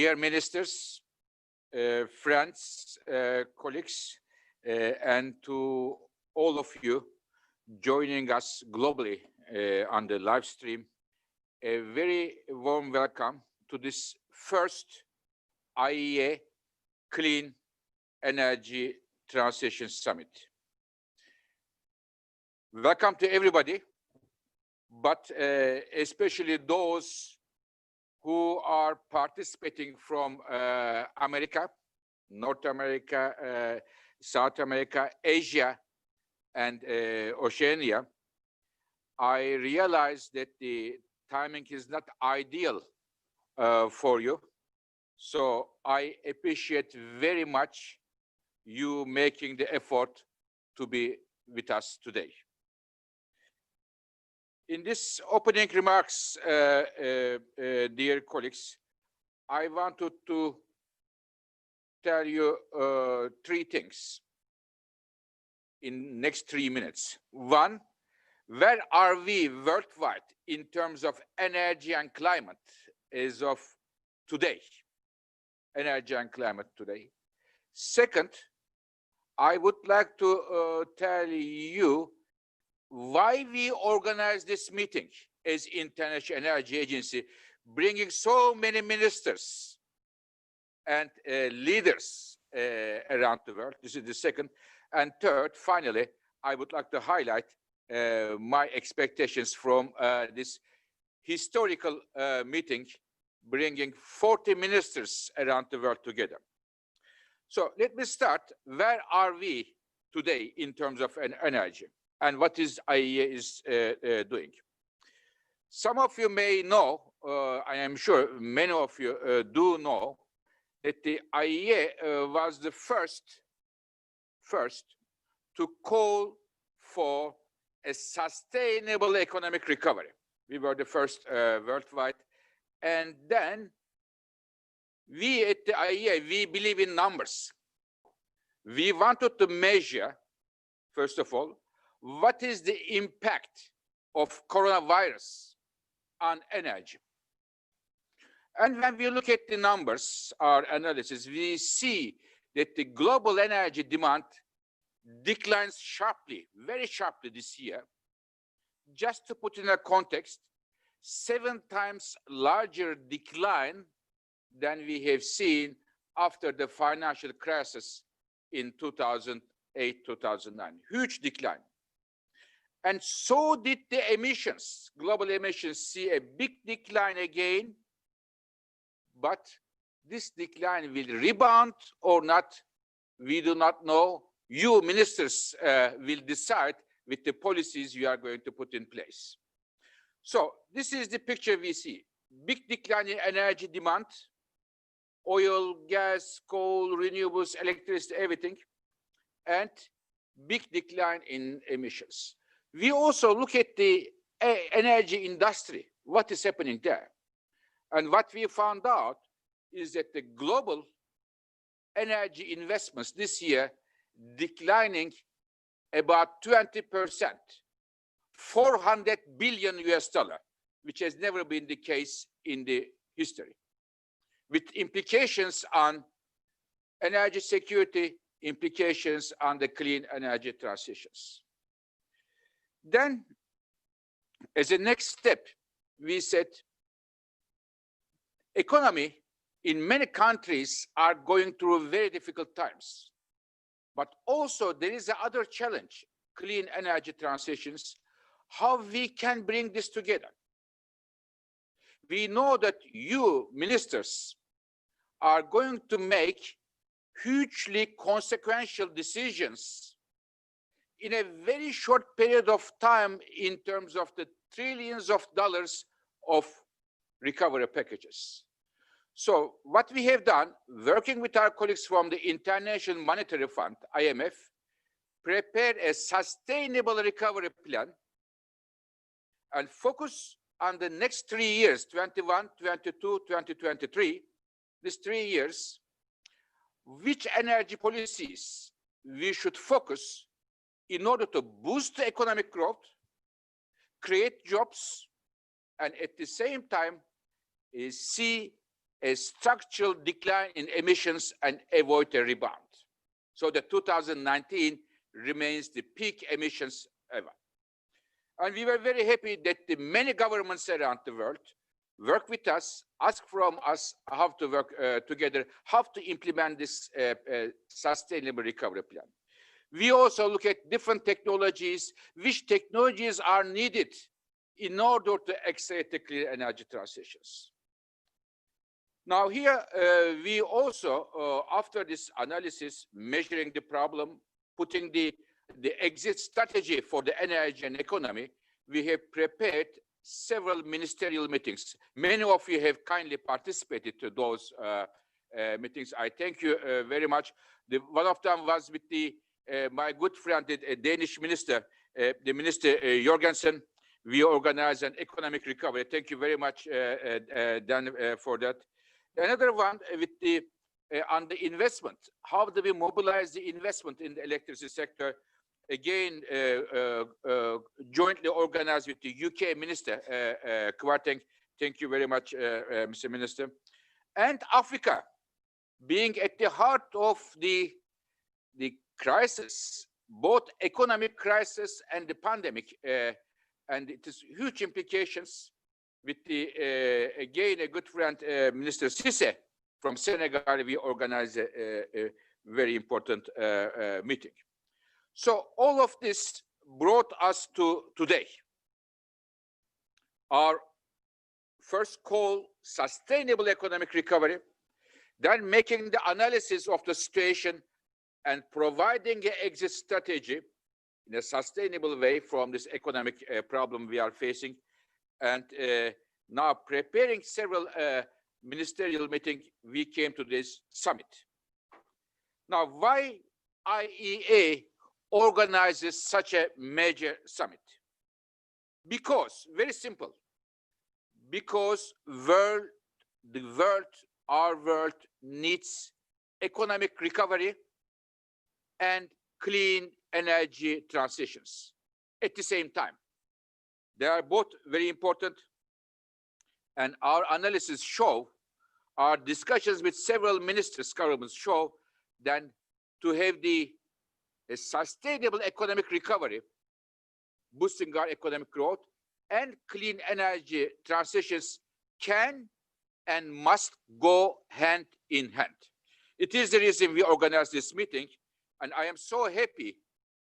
Dear ministers, friends, colleagues, and to all of you joining us globally on the live stream, a very warm welcome to this first IEA Clean Energy Transition Summit. Welcome to everybody, but especially those who are participating from America, North America, South America, Asia, and Oceania. I realize that the timing is not ideal for you. So I appreciate very much you making the effort to be with us today. In this opening remarks, dear colleagues, I wanted to tell you three things in next 3 minutes. One, where are we worldwide in terms of energy and climate as of today? Energy and climate today. Second, I would like to tell you why we organize this meeting as International Energy Agency, bringing so many ministers and leaders around the world. This is the second. And third, finally, I would like to highlight my expectations from this historical meeting, bringing 40 ministers around the world together. So let me start. Where are we today in terms of energy? And what is IEA is doing? Some of you may know, I am sure many of you do know, that the IEA was the first to call for a sustainable economic recovery. We were the first worldwide. And then we at the IEA, we believe in numbers. We wanted to measure, first of all, what is the impact of coronavirus on energy? And when we look at the numbers, our analysis, we see that the global energy demand declines sharply, very sharply this year. Just to put in a context, 7 times larger decline than we have seen after the financial crisis in 2008, 2009. Huge decline. And so did the emissions. Global emissions see a big decline again, but this decline will rebound or not, we do not know. You ministers will decide with the policies you are going to put in place. So this is the picture we see. Big decline in energy demand, oil, gas, coal, renewables, electricity, everything, and big decline in emissions. We also look at the energy industry, what is happening there. And what we found out is that the global energy investments this year declining about 20%, 400 billion US dollar, which has never been the case in the history, with implications on energy security, implications on the clean energy transitions. Then, as a next step, we said, economy in many countries are going through very difficult times. But also there is another challenge, clean energy transitions, how we can bring this together. We know that you, ministers, are going to make hugely consequential decisions in a very short period of time in terms of the trillions of dollars of recovery packages. So what we have done, working with our colleagues from the International Monetary Fund, IMF, prepared a sustainable recovery plan and focus on the next 3 years, 21, 22, 2023, these 3 years, which energy policies we should focus in order to boost the economic growth, create jobs, and at the same time see a structural decline in emissions and avoid a rebound. So the 2019 remains the peak emissions ever. And we were very happy that the many governments around the world work with us, ask from us how to work together, how to implement this sustainable recovery plan. We also look at different technologies, which technologies are needed in order to accelerate the clean energy transitions. Now here, we also, after this analysis, measuring the problem, putting the exit strategy for the energy and economy, we have prepared several ministerial meetings. Many of you have kindly participated to those meetings. I thank you very much. One of them was with my good friend, the Danish minister, the Minister Jorgensen. We organized an economic recovery. Thank you very much, Dan, for that. Another one with on the investment. How do we mobilize the investment in the electricity sector? Again, jointly organized with the UK Minister, Kwarteng. Thank you very much, Mr. Minister. And Africa, being at the heart of the crisis, both economic crisis and the pandemic, and it has huge implications with again, a good friend, Minister Cissé from Senegal. We organized a very important meeting. So all of this brought us to today. Our first call, sustainable economic recovery, then making the analysis of the situation and providing an exit strategy in a sustainable way from this economic problem we are facing, and now preparing several ministerial meetings, we came to this summit. Now, why IEA organizes such a major summit? Because, very simple, because our world needs economic recovery and clean energy transitions at the same time. They are both very important, and our analysis show, our discussions with several ministers, governments show that to have a sustainable economic recovery, boosting our economic growth, and clean energy transitions can and must go hand in hand. It is the reason we organized this meeting, and I am so happy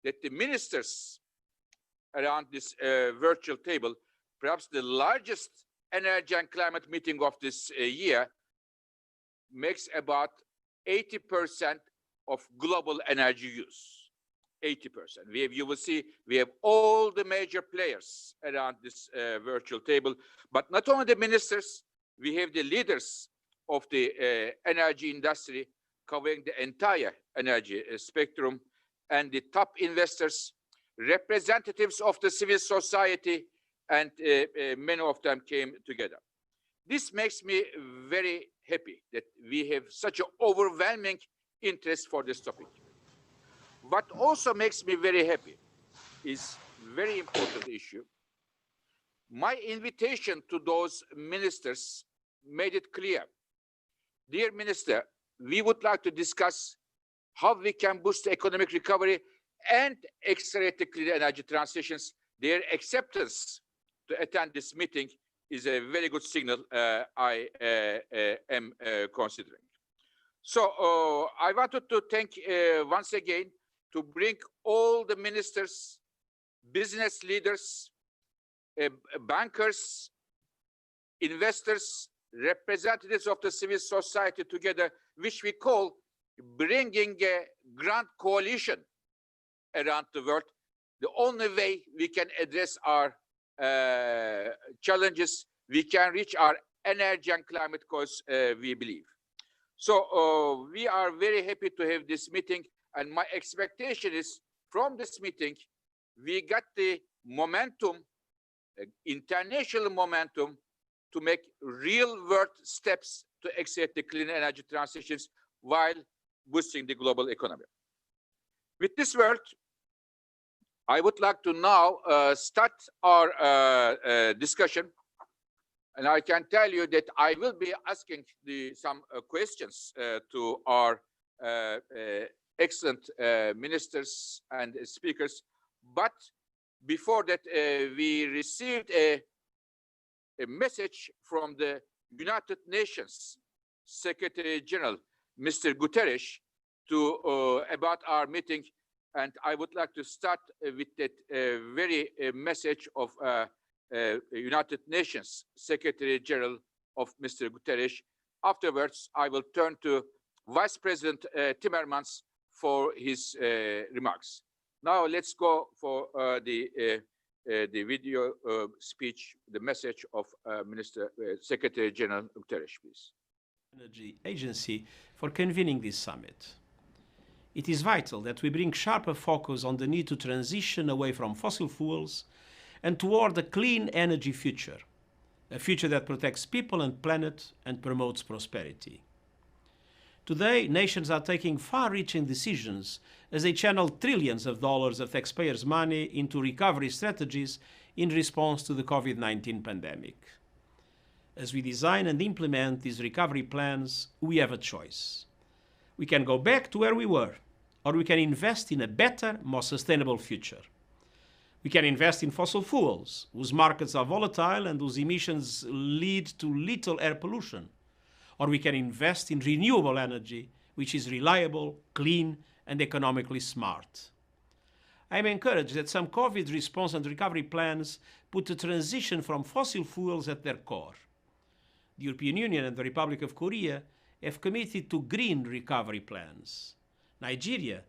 that the ministers around this virtual table, perhaps the largest energy and climate meeting of this year, makes about 80% of global energy use. 80%. You will see we have all the major players around this virtual table, but not only the ministers, we have the leaders of the energy industry covering the entire energy spectrum, and the top investors, representatives of the civil society, and many of them came together. This makes me very happy that we have such an overwhelming interest for this topic. What also makes me very happy is very important issue. My invitation to those ministers made it clear. Dear Minister, we would like to discuss how we can boost the economic recovery and accelerate the clean energy transitions. Their acceptance to attend this meeting is a very good signal I am considering. So I wanted to thank once again to bring all the ministers, business leaders, bankers, investors, representatives of the civil society together, which we call bringing a grand coalition around the world. The only way we can address our challenges, we can reach our energy and climate goals, we believe. So we are very happy to have this meeting, and my expectation is from this meeting, we got the momentum, international momentum, to make real world steps to accelerate the clean energy transitions while boosting the global economy. With this word, I would like to now start our discussion. And I can tell you that I will be asking some questions to our excellent ministers and speakers. But before that, we received a message from the United Nations Secretary General, Mr. Guterres, about our meeting. And I would like to start with that very message of United Nations Secretary General of Mr. Guterres. Afterwards, I will turn to Vice President Timmermans for his remarks. Now let's go for the video speech, the message of Secretary General Guterres, please. Energy Agency for convening this summit. It is vital that we bring sharper focus on the need to transition away from fossil fuels and toward a clean energy future, a future that protects people and planet and promotes prosperity. Today, nations are taking far-reaching decisions as they channel trillions of dollars of taxpayers' money into recovery strategies in response to the COVID-19 pandemic. As we design and implement these recovery plans, we have a choice. We can go back to where we were, or we can invest in a better, more sustainable future. We can invest in fossil fuels, whose markets are volatile and whose emissions lead to little air pollution. Or we can invest in renewable energy, which is reliable, clean, and economically smart. I am encouraged that some COVID response and recovery plans put the transition from fossil fuels at their core. The European Union and the Republic of Korea have committed to green recovery plans. Nigeria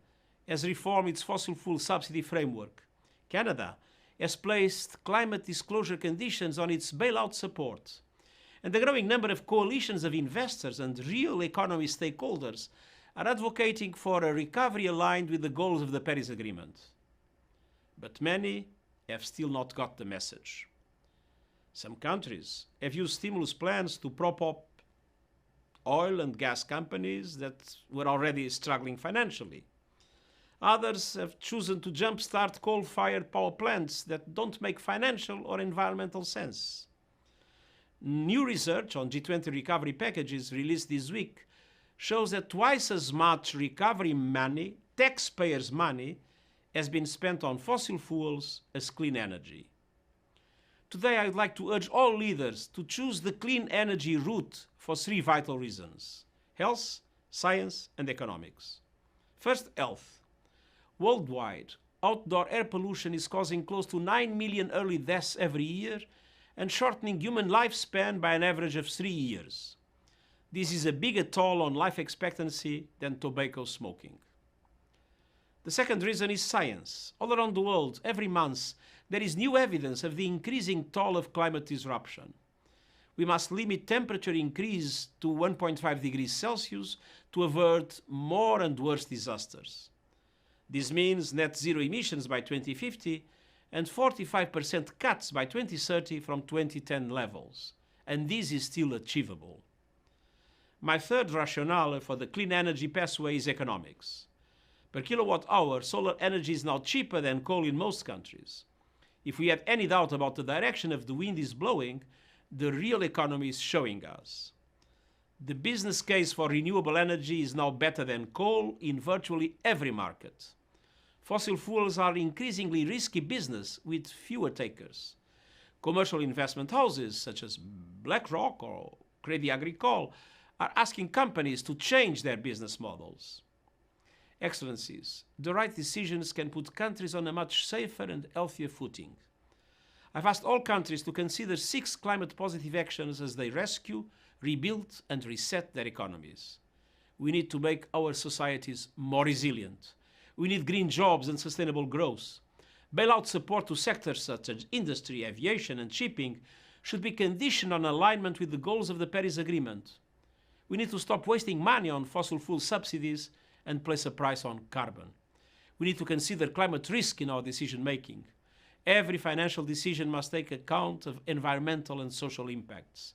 has reformed its fossil fuel subsidy framework. Canada has placed climate disclosure conditions on its bailout support. And the growing number of coalitions of investors and real economy stakeholders are advocating for a recovery aligned with the goals of the Paris Agreement. But many have still not got the message. Some countries have used stimulus plans to prop up oil and gas companies that were already struggling financially. Others have chosen to jumpstart coal-fired power plants that don't make financial or environmental sense. New research on G20 recovery packages released this week shows that twice as much recovery money, taxpayers' money, has been spent on fossil fuels as clean energy. Today, I would like to urge all leaders to choose the clean energy route for three vital reasons: health, science, and economics. First, health. Worldwide, outdoor air pollution is causing close to 9 million early deaths every year and shortening human lifespan by an average of 3 years. This is a bigger toll on life expectancy than tobacco smoking. The second reason is science. All around the world, every month, there is new evidence of the increasing toll of climate disruption. We must limit temperature increase to 1.5 degrees Celsius to avert more and worse disasters. This means net zero emissions by 2050 and 45% cuts by 2030 from 2010 levels. And this is still achievable. My third rationale for the clean energy pathway is economics. Per kilowatt hour, solar energy is now cheaper than coal in most countries. If we had any doubt about the direction of the wind is blowing, the real economy is showing us. The business case for renewable energy is now better than coal in virtually every market. Fossil fuels are increasingly risky business with fewer takers. Commercial investment houses such as BlackRock or Crédit Agricole are asking companies to change their business models. Excellencies, the right decisions can put countries on a much safer and healthier footing. I've asked all countries to consider 6 climate-positive actions as they rescue, rebuild, and reset their economies. We need to make our societies more resilient. We need green jobs and sustainable growth. Bailout support to sectors such as industry, aviation, and shipping should be conditioned on alignment with the goals of the Paris Agreement. We need to stop wasting money on fossil fuel subsidies and place a price on carbon. We need to consider climate risk in our decision-making. Every financial decision must take account of environmental and social impacts.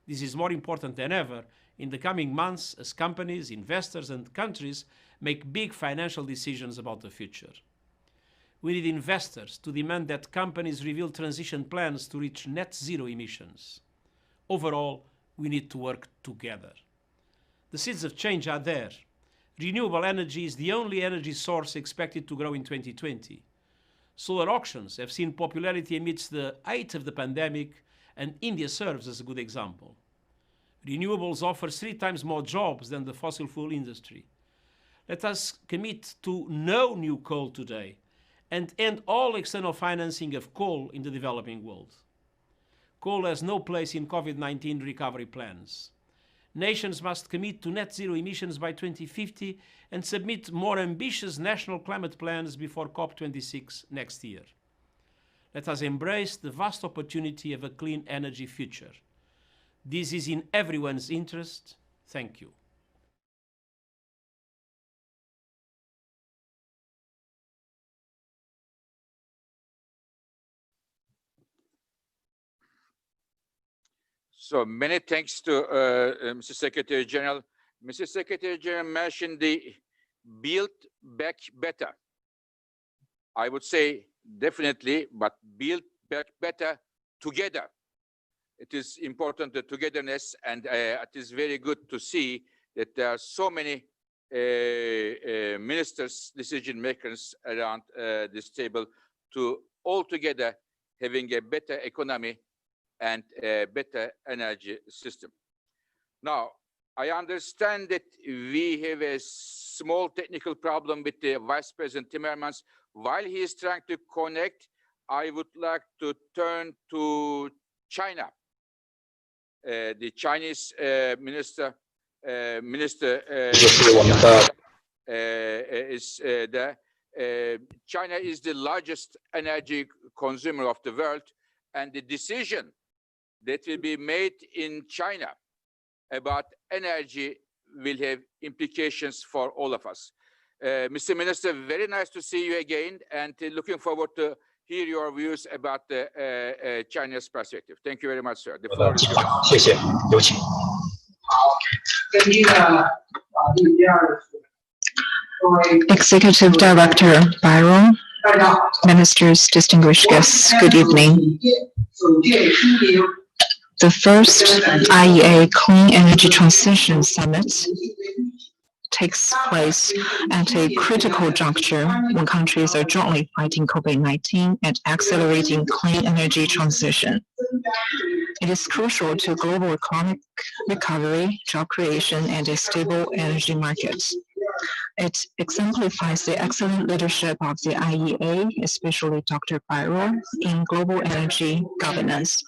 This is more important than ever in the coming months as companies, investors, and countries make big financial decisions about the future. We need investors to demand that companies reveal transition plans to reach net zero emissions. Overall, we need to work together. The seeds of change are there. Renewable energy is the only energy source expected to grow in 2020. Solar auctions have seen popularity amidst the height of the pandemic, and India serves as a good example. Renewables offers 3 times more jobs than the fossil fuel industry. Let us commit to no new coal today and end all external financing of coal in the developing world. Coal has no place in COVID-19 recovery plans. Nations must commit to net zero emissions by 2050 and submit more ambitious national climate plans before COP26 next year. Let us embrace the vast opportunity of a clean energy future. This is in everyone's interest. Thank you. So many thanks to Mr. Secretary General. Mr. Secretary General mentioned the build back better. I would say definitely, but build back better together. It is important, the togetherness, and it is very good to see that there are so many ministers, decision makers around this table to all together having a better economy and a better energy system. Now, I understand that we have a small technical problem with the Vice President Timmermans. While he is trying to connect, I would like to turn to China. The Chinese minister is there. China is the largest energy consumer of the world, and the decision that will be made in China about energy will have implications for all of us. Mr. Minister, very nice to see you again, and looking forward to hear your views about the China's perspective. Thank you very much, sir. The floor is yours. 谢谢，有请。 Executive Director Byron, Ministers, distinguished guests, good evening. The first IEA Clean Energy Transition Summit takes place at a critical juncture when countries are jointly fighting COVID-19 and accelerating clean energy transition. It is crucial to global economic recovery, job creation, and a stable energy market. It exemplifies the excellent leadership of the IEA, especially Dr. Byron, in global energy governance.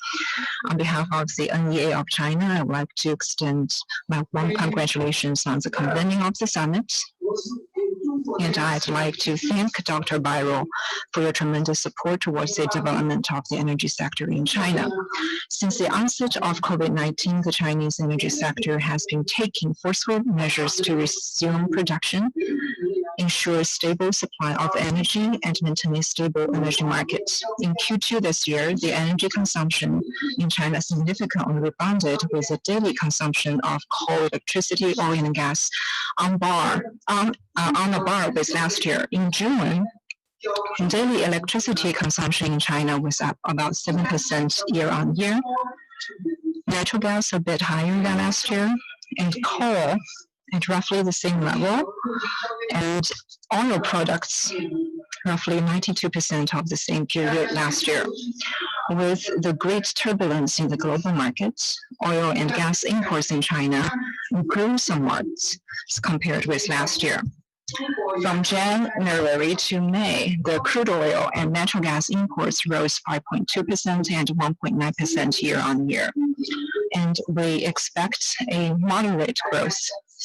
On behalf of the NEA of China, I would like to extend my warm congratulations on the convening of the summit. And I'd like to thank Dr. Byron for your tremendous support towards the development of the energy sector in China. Since the onset of COVID-19, the Chinese energy sector has been taking forceful measures to resume production, ensure stable supply of energy, and maintain a stable energy market. In Q2 this year, the energy consumption in China significantly rebounded, with a daily consumption of coal, electricity, oil, and gas on a par with last year. In June, daily electricity consumption in China was up about 7% year-on-year. Natural gas a bit higher than last year, and coal at roughly the same level, and oil products roughly 92% of the same period last year. With the great turbulence in the global market, oil and gas imports in China grew somewhat compared with last year. From January to May, the crude oil and natural gas imports rose 5.2% and 1.9% year-on-year. And we expect a moderate growth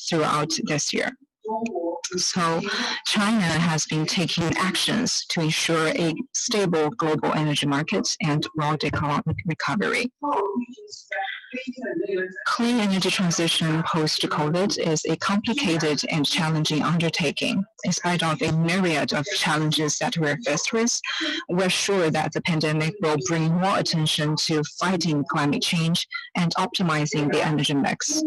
throughout this year. So China has been taking actions to ensure a stable global energy market and broad economic recovery. Clean energy transition post-COVID is a complicated and challenging undertaking. In spite of a myriad of challenges that we're faced with, we're sure that the pandemic will bring more attention to fighting climate change and optimizing the energy mix.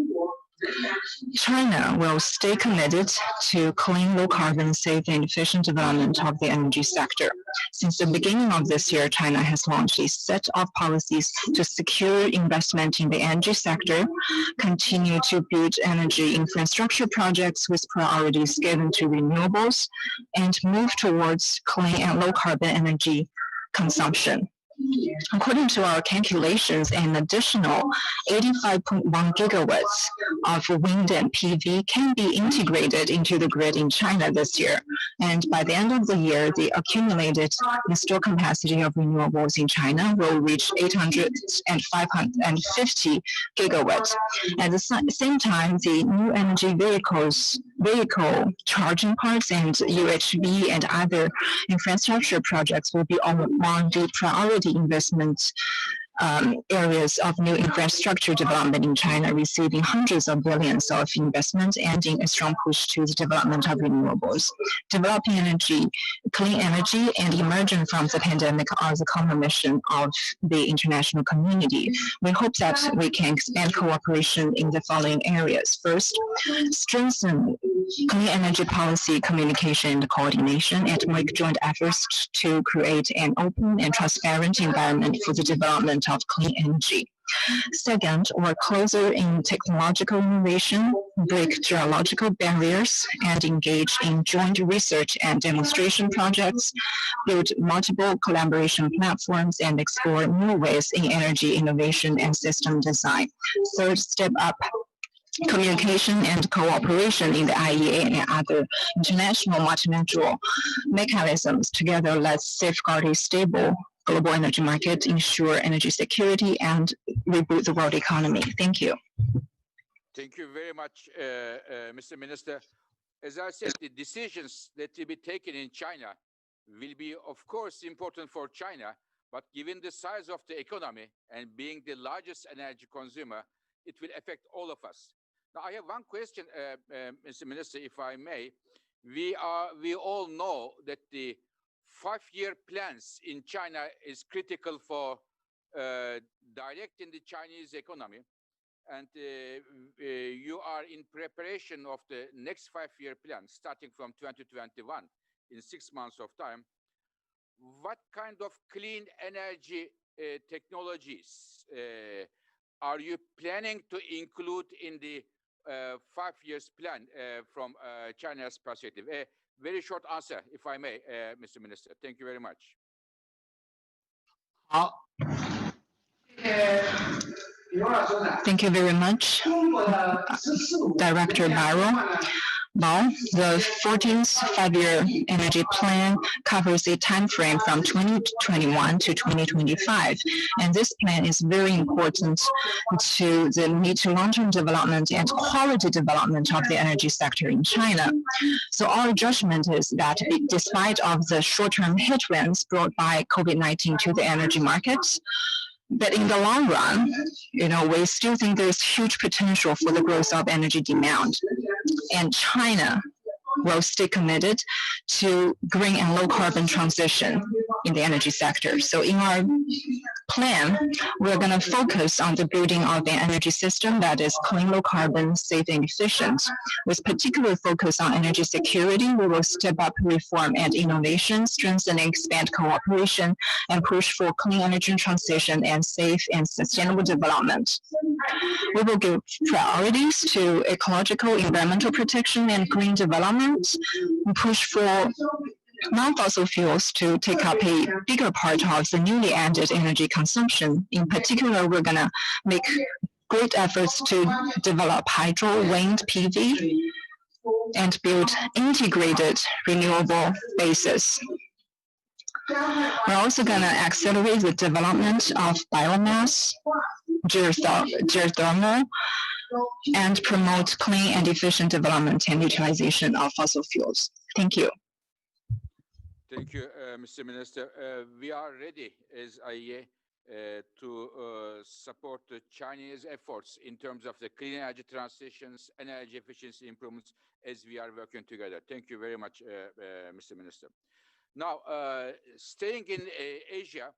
China will stay committed to clean, low-carbon, safe, and efficient development of the energy sector. Since the beginning of this year, China has launched a set of policies to secure investment in the energy sector, continue to build energy infrastructure projects with priorities given to renewables, and move towards clean and low-carbon energy consumption. According to our calculations, an additional 85.1 gigawatts of wind and PV can be integrated into the grid in China this year. And by the end of the year, the accumulated installed capacity of renewables in China will reach 800 and 550 gigawatts. At the same time, the new energy vehicle charging parks and UHV and other infrastructure projects will be among the priority investment areas of new infrastructure development in China, receiving hundreds of billions of investment, ending a strong push to the development of renewables. Developing energy, clean energy, and emerging from the pandemic are the common mission of the international community. We hope that we can expand cooperation in the following areas. First, strengthen clean energy policy communication and coordination, and make joint efforts to create an open and transparent environment for the development of clean energy. Second, work closer in technological innovation, break geological barriers, and engage in joint research and demonstration projects, build multiple collaboration platforms, and explore new ways in energy innovation and system design. Third, step up communication and cooperation in the IEA and other international multilateral mechanisms. Together, let's safeguard a stable global energy market, ensure energy security, and reboot the world economy. Thank you. Thank you very much, Mr. Minister. As I said, the decisions that will be taken in China will be, of course, important for China, but given the size of the economy and being the largest energy consumer, it will affect all of us. Now, I have one question, Mr. Minister, if I may. We all know that the 5-year plans in China is critical for directing the Chinese economy. And you are in preparation of the next 5-year plan, starting from 2021, in 6 months of time. What kind of clean energy technologies are you planning to include in the 5 years plan from China's perspective? A very short answer, if I may, Mr. Minister. Thank you very much. Thank you very much, Director Bao. The 14th 5-year energy plan covers a time frame from 2021 to 2025, and this plan is very important to the mid to long-term development and quality development of the energy sector in China. So our judgment is that despite of the short-term headwinds brought by COVID-19 to the energy markets, but in the long run, we still think there's huge potential for the growth of energy demand. And China will stay committed to green and low carbon transition in the energy sector. So in our plan, we're going to focus on the building of an energy system that is clean, low carbon, safe, and efficient. With particular focus on energy security, we will step up reform and innovation, strengthen and expand cooperation, and push for clean energy transition and safe and sustainable development. We will give priorities to ecological, environmental protection, and green development, and push for non-fossil fuels to take up a bigger part of the newly added energy consumption. In particular, we're going to make great efforts to develop hydro, wind, PV, and build integrated renewable bases. We're also going to accelerate the development of biomass, geothermal, and promote clean and efficient development and utilization of fossil fuels. Thank you. Thank you, Mr. Minister. We are ready as IEA to support the Chinese efforts in terms of the clean energy transitions, energy efficiency improvements, as we are working together. Thank you very much, Mr. Minister. Now, staying in Asia,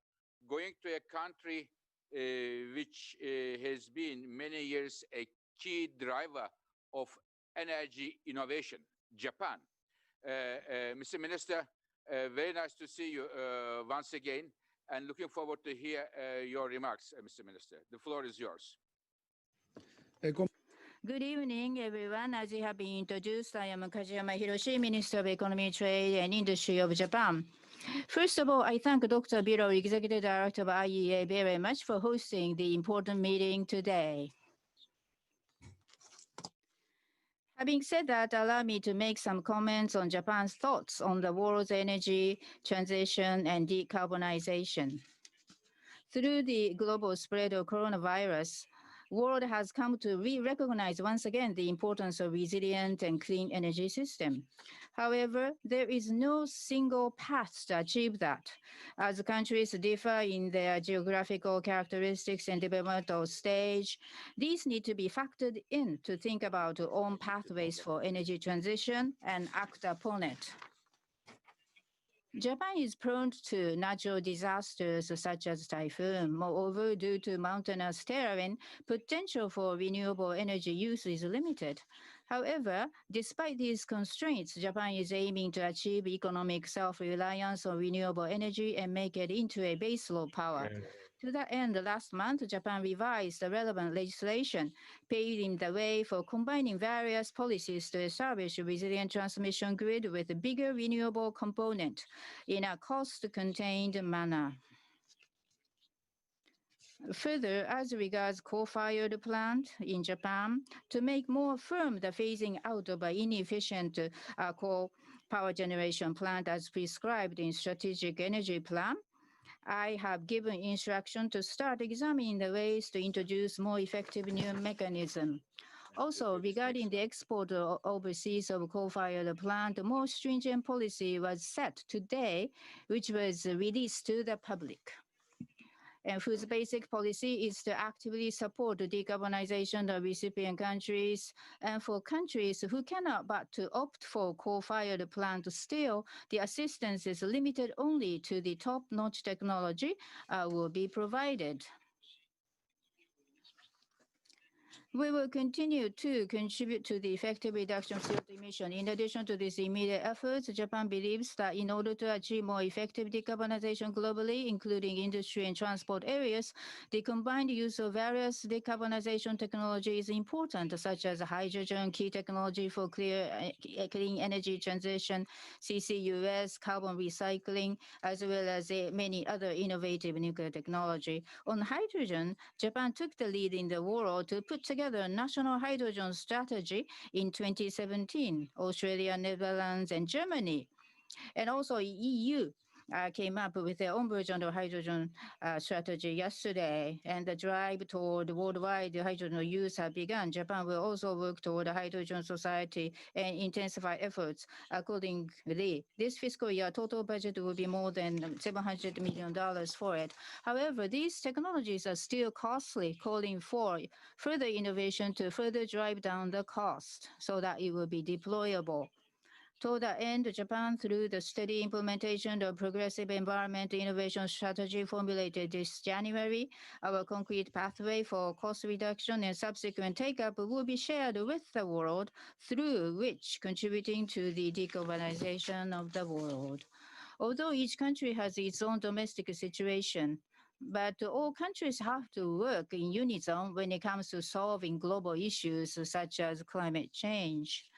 going to a country which has been many years a key driver of energy innovation, Japan. Mr. Minister, very nice to see you once again, and looking forward to hear your remarks, Mr. Minister. The floor is yours. Good evening, everyone. As you have been introduced, I am Kajiyama Hiroshi, Minister of Economy, Trade and Industry of Japan. First of all, I thank Dr. Biro, Executive Director of IEA, very much for hosting the important meeting today. Having said that, allow me to make some comments on Japan's thoughts on the world's energy transition and decarbonization. Through the global spread of coronavirus, the world has come to recognize once again the importance of resilient and clean energy system. However, there is no single path to achieve that. As countries differ in their geographical characteristics and developmental stage, these need to be factored in to think about our own pathways for energy transition and act upon it. Japan is prone to natural disasters such as typhoon. Moreover, due to mountainous terrain, potential for renewable energy use is limited. However, despite these constraints, Japan is aiming to achieve economic self-reliance on renewable energy and make it into a baseload power. To that end, last month, Japan revised the relevant legislation, paving the way for combining various policies to establish a resilient transmission grid with a bigger renewable component in a cost-contained manner. Further, as regards coal-fired plant in Japan, to make more firm the phasing out of an inefficient coal power generation plant as prescribed in Strategic Energy Plan, I have given instruction to start examining the ways to introduce more effective new mechanism. Also, regarding the export overseas of coal-fired plant, a more stringent policy was set today, which was released to the public. And whose basic policy is to actively support the decarbonization of recipient countries, and for countries who cannot but to opt for coal-fired plant still, the assistance is limited only to the top-notch technology will be provided. We will continue to contribute to the effective reduction of CO2 emission. In addition to these immediate efforts, Japan believes that in order to achieve more effective decarbonization globally, including industry and transport areas, the combined use of various decarbonization technologies is important, such as hydrogen, key technology for clean energy transition, CCUS, carbon recycling, as well as many other innovative nuclear technology. On hydrogen, Japan took the lead in the world to put together a national hydrogen strategy in 2017. Australia, Netherlands, and Germany, and also EU came up with their own version of hydrogen strategy yesterday, and the drive toward worldwide hydrogen use has begun. Japan will also work toward a hydrogen society and intensify efforts accordingly. This fiscal year, total budget will be more than $700 million for it. However, these technologies are still costly, calling for further innovation to further drive down the cost so that it will be deployable. To that end, Japan, through the steady implementation of progressive environment innovation strategy formulated this January, our concrete pathway for cost reduction and subsequent take-up will be shared with the world, through which contributing to the decarbonization of the world. Although each country has its own domestic situation, but all countries have to work in unison when it comes to solving global issues such as climate change.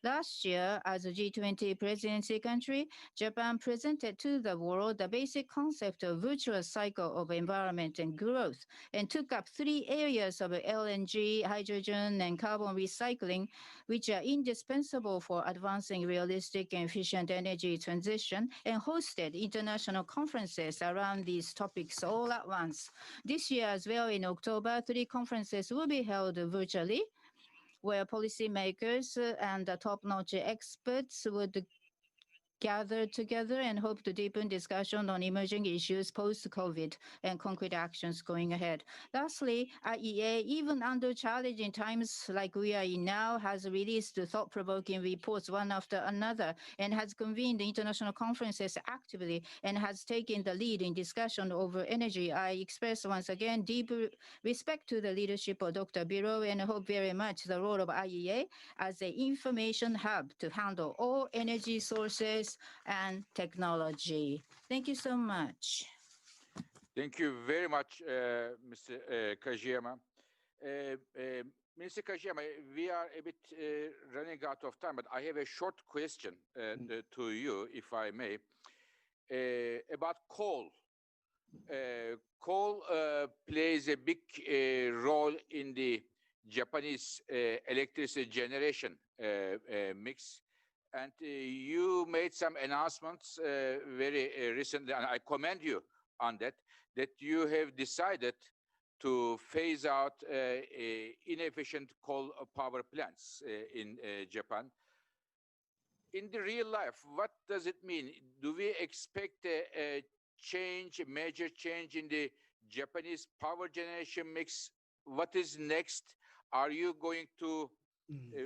Last year, as a G20 presidency country, Japan presented to the world the basic concept of virtuous cycle of environment and growth, and took up 3 areas of LNG, hydrogen, and carbon recycling, which are indispensable for advancing realistic and efficient energy transition, and hosted international conferences around these topics all at once. This year as well, in October, 3 conferences will be held virtually, where policymakers and the top-notch experts would gather together and hope to deepen discussion on emerging issues post-COVID and concrete actions going ahead. Lastly, IEA, even under challenging times like we are in now, has released thought-provoking reports one after another and has convened international conferences actively and has taken the lead in discussion over energy. I express once again deep respect to the leadership of Dr. Biro and hope very much the role of IEA as an information hub to handle all energy sources and technology. Thank you so much. Thank you very much, Mr. Kajiyama. Mr. Kajiyama, we are a bit running out of time, but I have a short question to you, if I may, about coal. Coal plays a big role in the Japanese electricity generation mix. And you made some announcements very recently, and I commend you on that, that you have decided to phase out inefficient coal power plants in Japan. In the real life, what does it mean? Do we expect a change, a major change in the Japanese power generation mix? What is next? Are you going to,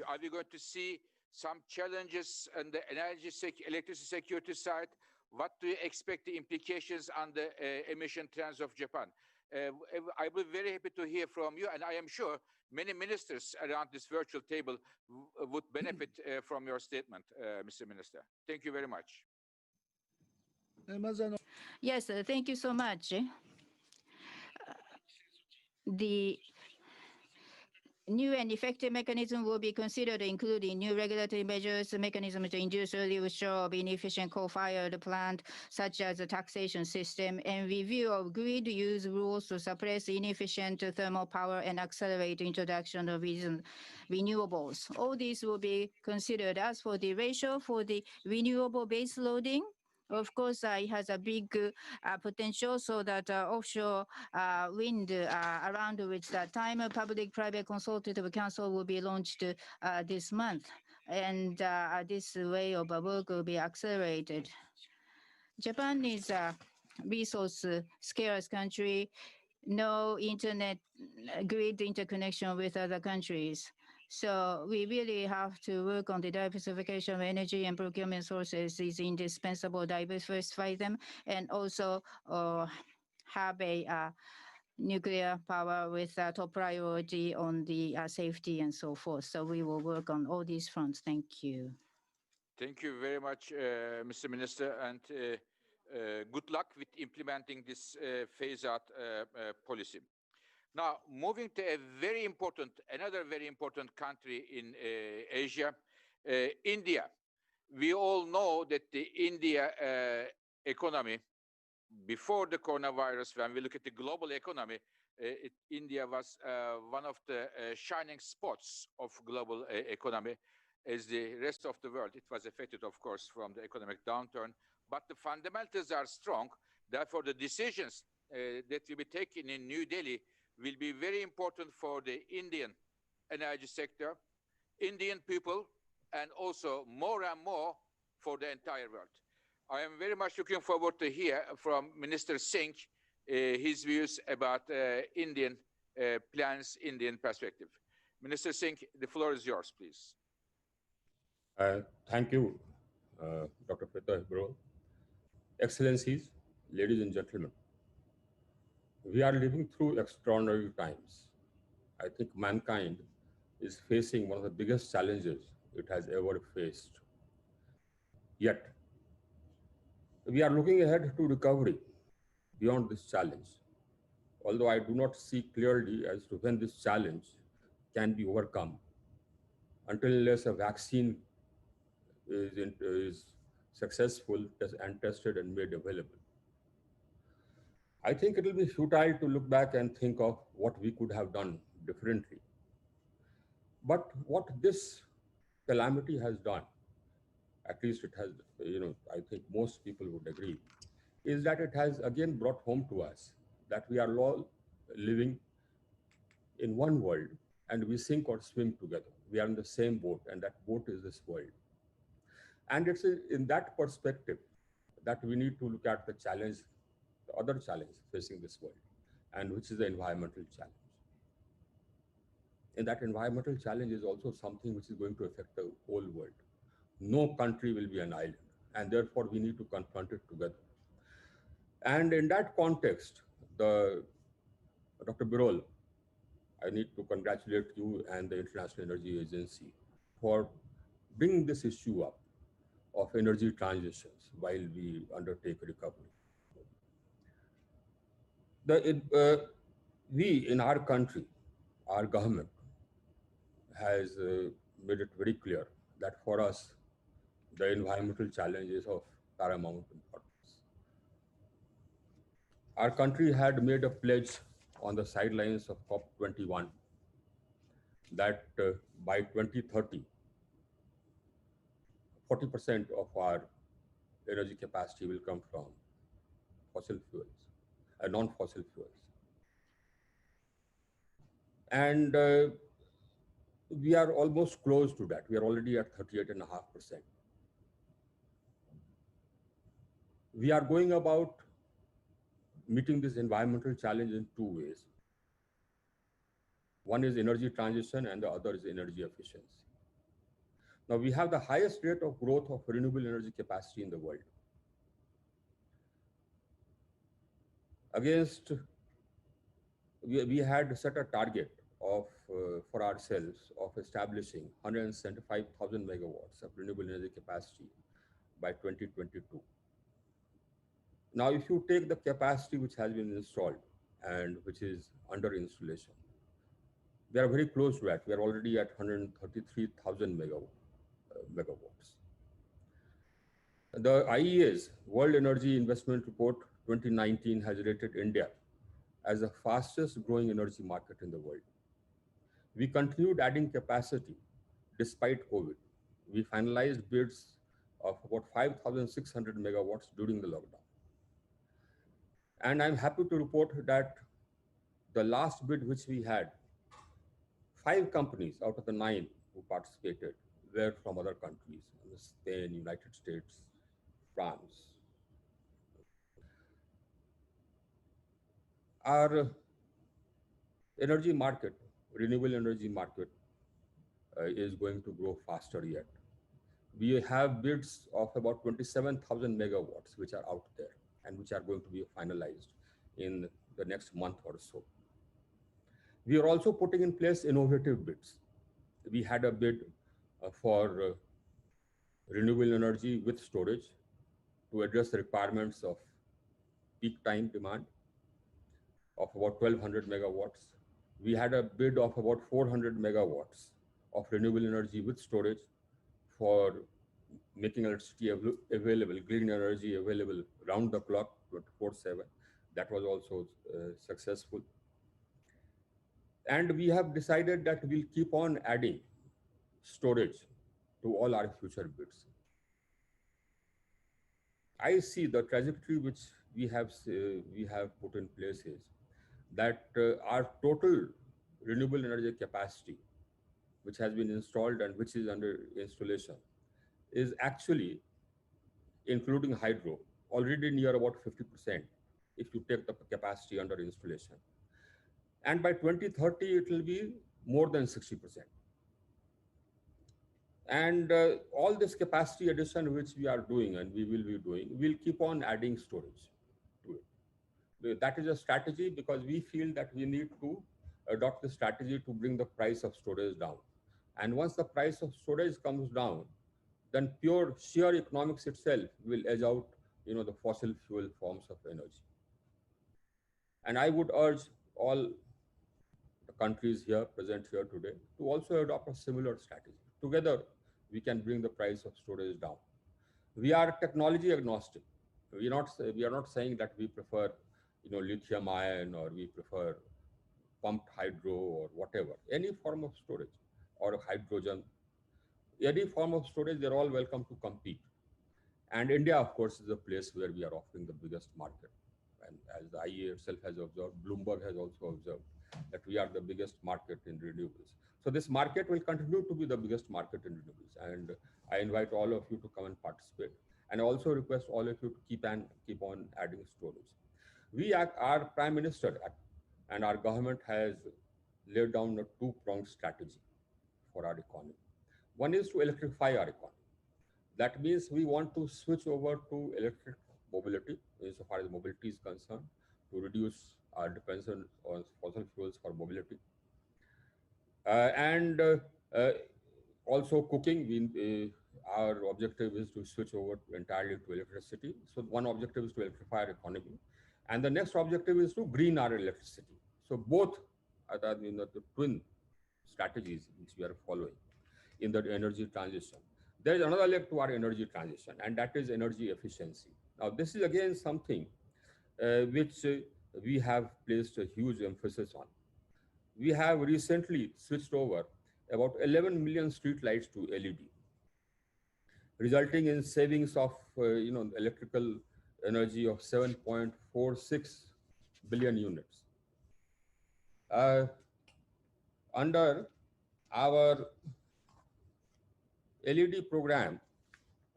are we going to see some challenges on the electricity security side? What do you expect the implications on the emission trends of Japan? I will be very happy to hear from you, and I am sure many ministers around this virtual table would benefit from your statement, Mr. Minister. Thank you very much. Yes, thank you so much. The new and effective mechanism will be considered, including new regulatory measures, mechanism to induce early withdrawal of inefficient coal-fired plant, such as a taxation system, and review of grid use rules to suppress inefficient thermal power and accelerate introduction of renewables. All these will be considered. As for the ratio for the renewable base loading, of course, it has a big potential so that offshore wind around which that time a public-private consultative council will be launched this month. And this way of work will be accelerated. Japan is a resource scarce country, no internet grid interconnection with other countries. So we really have to work on the diversification of energy and procurement sources is indispensable, diversify them, and also have a nuclear power with top priority on the safety and so forth. So we will work on all these fronts. Thank you. Thank you very much, Mr. Minister, and good luck with implementing this phase-out policy. Now, moving to another very important country in Asia, India. We all know that the India economy, before the coronavirus, when we look at the global economy, India was one of the shining spots of global economy. As the rest of the world, it was affected, of course, from the economic downturn, but the fundamentals are strong. Therefore, the decisions that will be taken in New Delhi will be very important for the Indian energy sector, Indian people, and also more and more for the entire world. I am very much looking forward to hear from Minister Singh his views about Indian plans, Indian perspective. Minister Singh, the floor is yours, please. Thank you, Dr. Pratap Bro. Excellencies, ladies and gentlemen, we are living through extraordinary times. I think mankind is facing one of the biggest challenges it has ever faced. Yet, we are looking ahead to recovery beyond this challenge. Although I do not see clearly as to when this challenge can be overcome, until unless a vaccine is successful and tested and made available. I think it will be futile to look back and think of what we could have done differently. But what this calamity has done, at least it has, I think most people would agree, is that it has again brought home to us that we are all living in one world and we sink or swim together. We are in the same boat, and that boat is this world. And it's in that perspective that we need to look at the challenge, the other challenge facing this world, and which is the environmental challenge. And that environmental challenge is also something which is going to affect the whole world. No country will be an island, and therefore we need to confront it together. And in that context, Dr. Birol, I need to congratulate you and the International Energy Agency for bringing this issue up of energy transitions while we undertake recovery. We in our country, our government has made it very clear that for us, the environmental challenge is of paramount importance. Our country had made a pledge on the sidelines of COP21 that by 2030, 40% of our energy capacity will come from fossil fuels, non-fossil fuels. And we are almost close to that. We are already at 38.5%. We are going about meeting this environmental challenge in two ways. One is energy transition and the other is energy efficiency. Now, we have the highest rate of growth of renewable energy capacity in the world. We had set a target of for ourselves of establishing 175,000 megawatts of renewable energy capacity by 2022. Now, if you take the capacity which has been installed and which is under installation, we are very close to that. We are already at 133,000 megawatts. The IEA's World Energy Investment Report 2019 has rated India as the fastest growing energy market in the world. We continued adding capacity despite COVID. We finalized bids of about 5,600 megawatts during the lockdown. And I'm happy to report that the last bid which we had, 5 companies out of the 9 who participated were from other countries, Spain, United States, France. Our energy market, renewable energy market, is going to grow faster yet. We have bids of about 27,000 megawatts which are out there and which are going to be finalized in the next month or so. We are also putting in place innovative bids. We had a bid for renewable energy with storage to address the requirements of peak time demand of about 1,200 megawatts. We had a bid of about 400 megawatts of renewable energy with storage for making electricity available, green energy available round the clock, 24/7. That was also successful. And we have decided that we'll keep on adding storage to all our future bids. I see the trajectory which we have put in place is that our total renewable energy capacity, which has been installed and which is under installation, is actually, including hydro, already near about 50% if you take the capacity under installation. And by 2030, it will be more than 60%. And all this capacity addition which we are doing and we will be doing, we'll keep on adding storage to it. That is a strategy because we feel that we need to adopt the strategy to bring the price of storage down. And once the price of storage comes down, then pure sheer economics itself will edge out, the fossil fuel forms of energy. And I would urge all the countries here present here today to also adopt a similar strategy. Together, we can bring the price of storage down. We are technology agnostic. We are not saying that we prefer, lithium ion or we prefer pumped hydro or whatever. Any form of storage or hydrogen, any form of storage, they're all welcome to compete. And India, of course, is a place where we are offering the biggest market. And as the IEA itself has observed, Bloomberg has also observed that we are the biggest market in renewables. So this market will continue to be the biggest market in renewables. And I invite all of you to come and participate, and also request all of you to keep on adding stories. Our Prime Minister and our government has laid down a two-pronged strategy for our economy. One is to electrify our economy. That means we want to switch over to electric mobility, insofar as mobility is concerned, to reduce our dependence on fossil fuels for mobility. And also cooking, our objective is to switch over entirely to electricity. So one objective is to electrify our economy. And the next objective is to green our electricity. So both are the twin strategies which we are following in the energy transition. There is another leg to our energy transition, and that is energy efficiency. Now, this is again something which we have placed a huge emphasis on. We have recently switched over about 11 million street lights to LED, resulting in savings of electrical energy of 7.46 billion units. Under our LED program,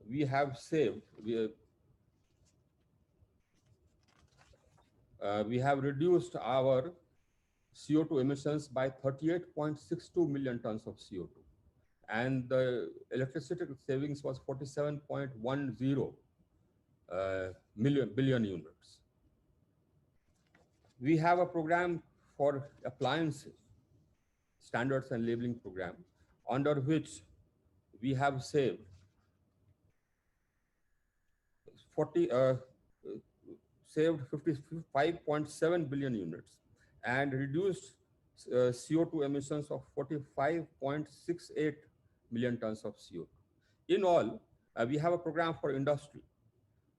we have saved, we have reduced our CO2 emissions by 38.62 million tons of CO2. And the electricity savings was 47.10 billion units. We have a program for appliances, standards and labeling program, under which we have saved 55.7 billion units and reduced CO2 emissions of 45.68 million tons of CO2. In all, we have a program for industry,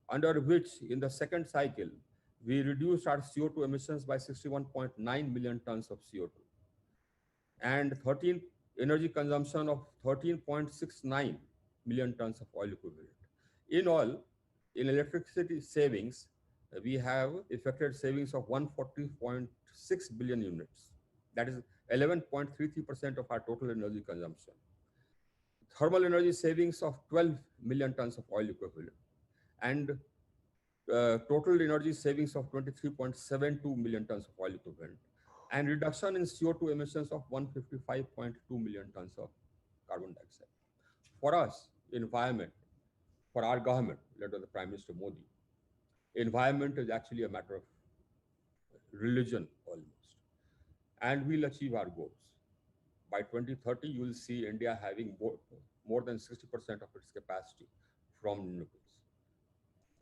under which in the second cycle, we reduced our CO2 emissions by 61.9 million tons of CO2 and energy consumption of 13.69 million tons of oil equivalent. In all, in electricity savings, we have effected savings of 140.6 billion units. That is 11.33% of our total energy consumption. Thermal energy savings of 12 million tons of oil equivalent, and total energy savings of 23.72 million tons of oil equivalent, and reduction in CO2 emissions of 155.2 million tons of carbon dioxide. For us, environment, for our government, led by the Prime Minister Modi, environment is actually a matter of religion almost, and we'll achieve our goals. By 2030, you will see India having more than 60% of its capacity from renewables.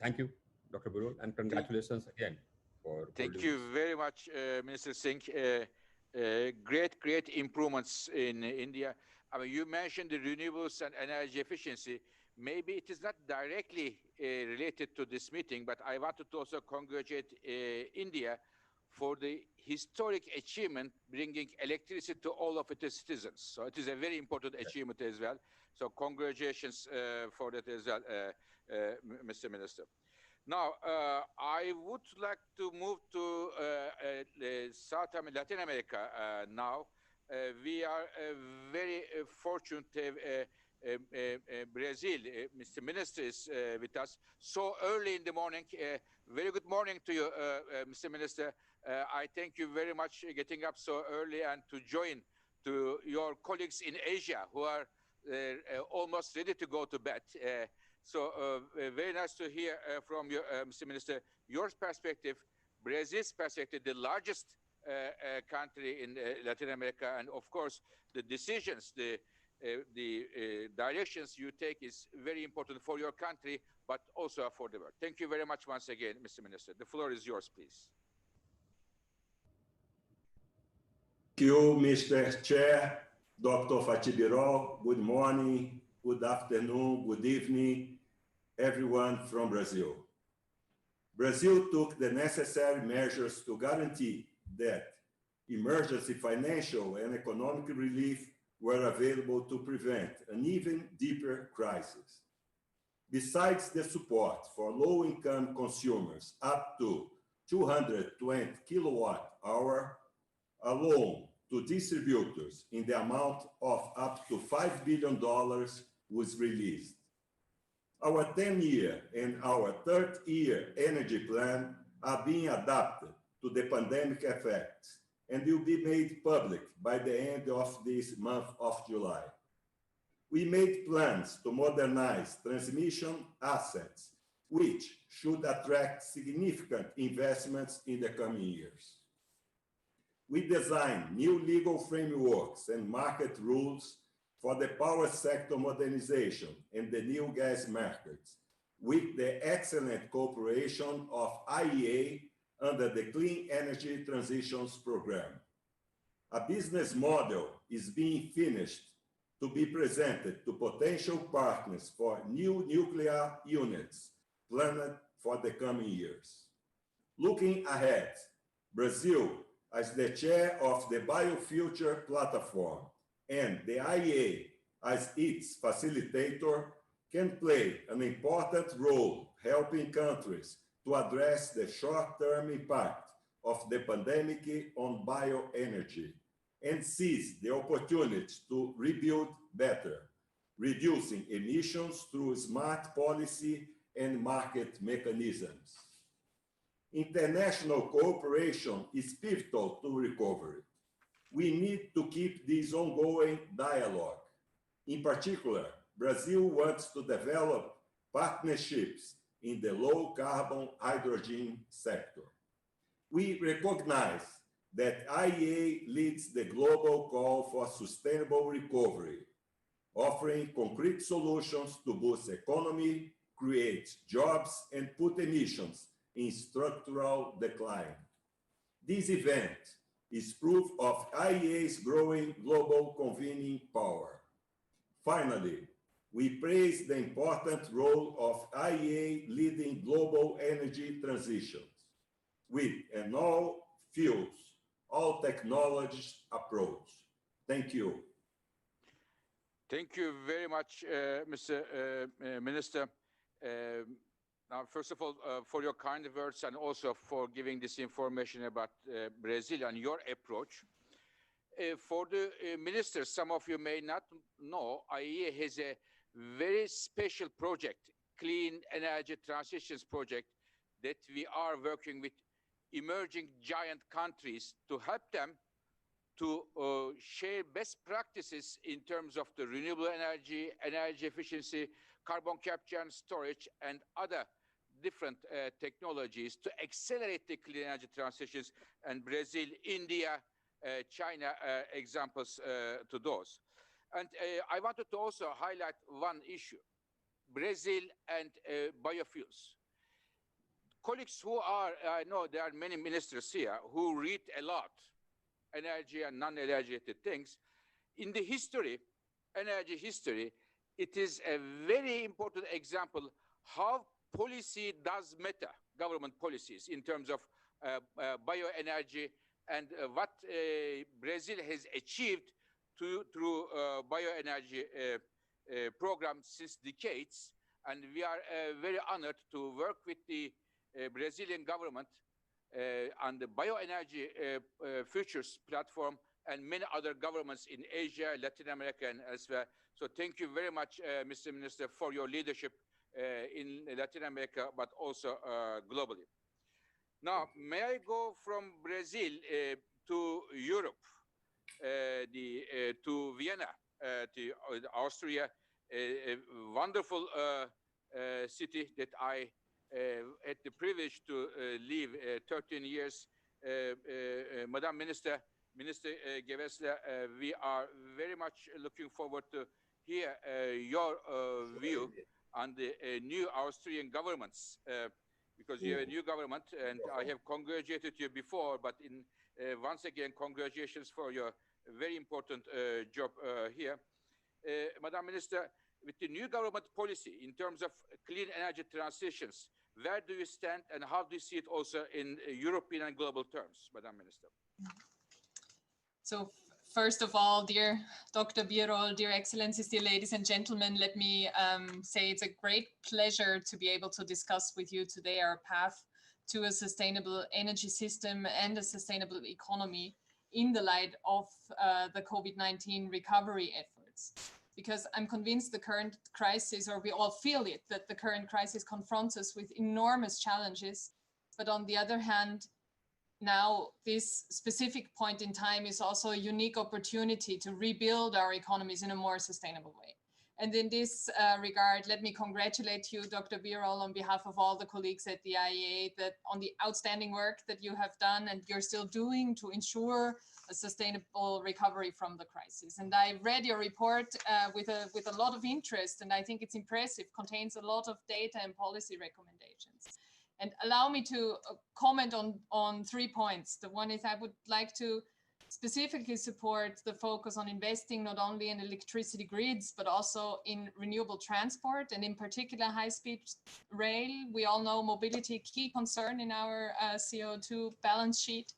Thank you, Dr. Birol, and congratulations again for Thank you very much, Minister Singh. Great improvements in India. I mean, you mentioned the renewables and energy efficiency. Maybe it is not directly related to this meeting, but I wanted to also congratulate India for the historic achievement bringing electricity to all of its citizens. So it is a very important achievement as well. So congratulations for that as well, Mr. Minister. Now, I would like to move to Latin America now. We are very fortunate to have Brazil. Mr. Minister is with us so early in the morning. Very good morning to you, Mr. Minister. I thank you very much for getting up so early and to join to your colleagues in Asia who are almost ready to go to bed. Very nice to hear from you, Mr. Minister, your perspective, Brazil's perspective, the largest country in Latin America, and of course, the decisions, the directions you take is very important for your country, but also for the world. Thank you very much once again, Mr. Minister. The floor is yours, please. Thank you, Mr. Chair, Dr. Fatih Birol. Good morning, good afternoon, good evening, everyone from Brazil. Brazil took the necessary measures to guarantee that emergency financial and economic relief were available to prevent an even deeper crisis. Besides the support for low-income consumers up to 220 kilowatt-hour, a loan to distributors in the amount of up to $5 billion was released. Our 10-year and our 30-year energy plan are being adapted to the pandemic effects and will be made public by the end of this month of July. We made plans to modernize transmission assets, which should attract significant investments in the coming years. We designed new legal frameworks and market rules for the power sector modernization and the new gas markets, with the excellent cooperation of IEA under the Clean Energy Transitions Program. A business model is being finished to be presented to potential partners for new nuclear units planned for the coming years. Looking ahead, Brazil, as the chair of the Biofuture Platform and the IEA as its facilitator, can play an important role helping countries to address the short-term impact of the pandemic on bioenergy and seize the opportunity to rebuild better, reducing emissions through smart policy and market mechanisms. International cooperation is pivotal to recovery. We need to keep this ongoing dialogue. In particular, Brazil wants to develop partnerships in the low-carbon hydrogen sector. We recognize that IEA leads the global call for sustainable recovery, offering concrete solutions to boost economy, create jobs, and put emissions in structural decline. This event is proof of IEA's growing global convening power. Finally, we praise the important role of IEA leading global energy transitions with an all fuels, all technologies approach. Thank you. Thank you very much, Mr. Minister. Now, first of all, for your kind words and also for giving this information about Brazil and your approach. For the ministers, some of you may not know, IEA has a very special project, Clean Energy Transitions Project, that we are working with emerging giant countries to help them to share best practices in terms of the renewable energy, energy efficiency, carbon capture and storage, and other different technologies to accelerate the clean energy transitions, and Brazil, India, China examples to those. And I wanted to also highlight one issue, Brazil and biofuels. Colleagues who are, I know there are many ministers here who read a lot, energy and non-energy things. In the history, energy history, it is a very important example how policy does matter, government policies in terms of bioenergy and what Brazil has achieved through bioenergy programs since decades. And we are very honored to work with the Brazilian government on the bioenergy futures platform and many other governments in Asia, Latin America, and elsewhere. So thank you very much, Mr. Minister, for your leadership in Latin America, but also globally. Now, may I go from Brazil to Europe, to Vienna, to Austria, a wonderful city that I had the privilege to live 13 years. Madam Minister, Minister Gewessler, we are very much looking forward to hear your view on the new Austrian governments, because you have a new government, and I have congratulated you before, but once again, congratulations for your very important job here. Madam Minister, with the new government policy in terms of clean energy transitions, where do you stand and how do you see it also in European and global terms, Madam Minister? So first of all, dear Dr. Birol, dear Excellencies, dear ladies and gentlemen, let me say it's a great pleasure to be able to discuss with you today our path to a sustainable energy system and a sustainable economy in the light of the COVID-19 recovery efforts. because I'm convinced the current crisis, or we all feel it, that the current crisis confronts us with enormous challenges. But on the other hand, now this specific point in time is also a unique opportunity to rebuild our economies in a more sustainable way. And in this regard, let me congratulate you, Dr. Birol, on behalf of all the colleagues at the IEA, that on the outstanding work that you have done and you're still doing to ensure a sustainable recovery from the crisis. And I read your report with a lot of interest, and I think it's impressive, contains a lot of data and policy recommendations. And allow me to comment on 3 points. The one is I would like to specifically support the focus on investing not only in electricity grids, but also in renewable transport, and in particular high-speed rail. We all know mobility, key concern in our CO2 balance sheet.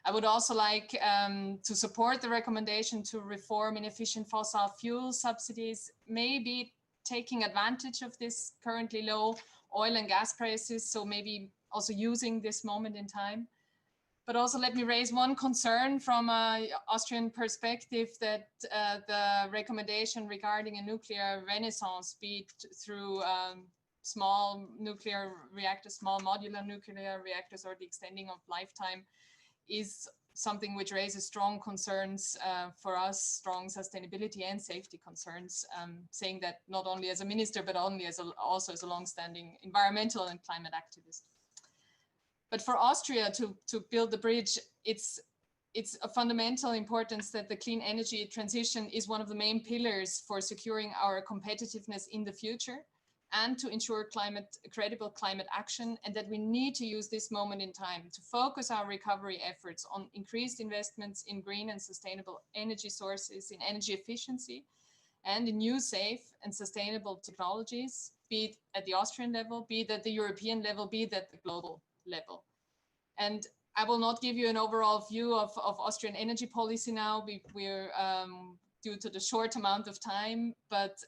I would also like to support the recommendation to reform inefficient fossil fuel subsidies, maybe taking advantage of this currently low oil and gas prices, so maybe also using this moment in time. But also let me raise one concern from an Austrian perspective, that the recommendation regarding a nuclear renaissance, be it through small nuclear reactors, small modular nuclear reactors, or the extending of lifetime, is something which raises strong concerns for us, strong sustainability and safety concerns, saying that not only as a minister, but only as also as a long-standing environmental and climate activist. But for Austria to build the bridge, it's a fundamental importance that the clean energy transition is one of the main pillars for securing our competitiveness in the future, and to ensure credible climate action, and that we need to use this moment in time to focus our recovery efforts on increased investments in green and sustainable energy sources, in energy efficiency, and in new, safe and sustainable technologies, be it at the Austrian level, be it at the European level, be it at the global level. And I will not give you an overall view of Austrian energy policy now. We're due to the short amount of time, but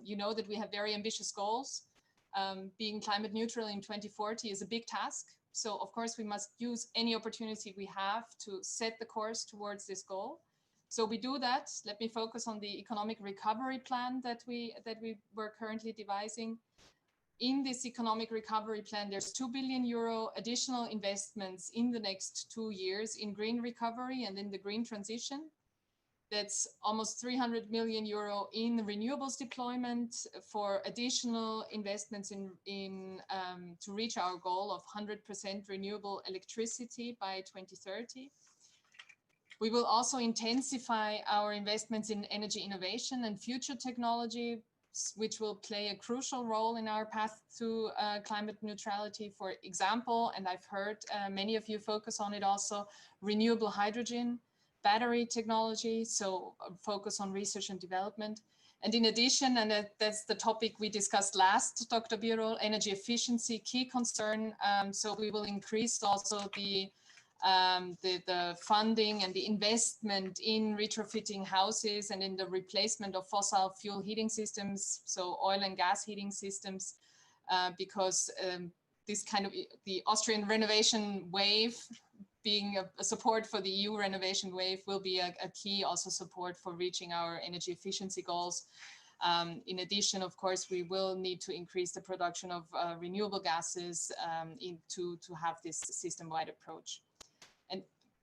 you know that we have very ambitious goals. Being climate neutral in 2040 is a big task. So of course we must use any opportunity we have to set the course towards this goal. So we do that. Let me focus on the economic recovery plan that we were currently devising. In this economic recovery plan, there's €2 billion additional investments in the next 2 years in green recovery and in the green transition. That's almost €300 million in renewables deployment for additional investments to reach our goal of 100% renewable electricity by 2030. We will also intensify our investments in energy innovation and future technology, which will play a crucial role in our path to climate neutrality. For example, and I've heard many of you focus on it also, renewable hydrogen, battery technology, so focus on research and development. And in addition, and that's the topic we discussed last, Dr. Birol, energy efficiency, key concern. So we will increase also the funding and the investment in retrofitting houses and in the replacement of fossil fuel heating systems, so oil and gas heating systems, because this kind of the Austrian renovation wave, being a support for the EU renovation wave, will be a key also support for reaching our energy efficiency goals. In addition, of course, we will need to increase the production of renewable gases to have this system-wide approach.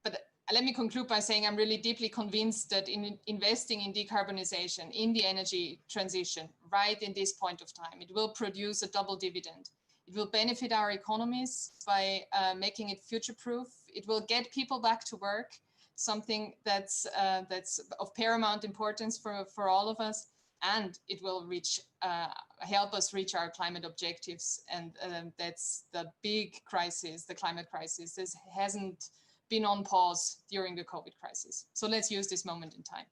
But let me conclude by saying I'm really deeply convinced that in investing in decarbonization, in the energy transition, right in this point of time, it will produce a double dividend. It will benefit our economies by making it future-proof. It will get people back to work, something that's of paramount importance for all of us, and it will help us reach our climate objectives. And that's the big crisis, the climate crisis. This hasn't been on pause during the COVID crisis. So let's use this moment in time.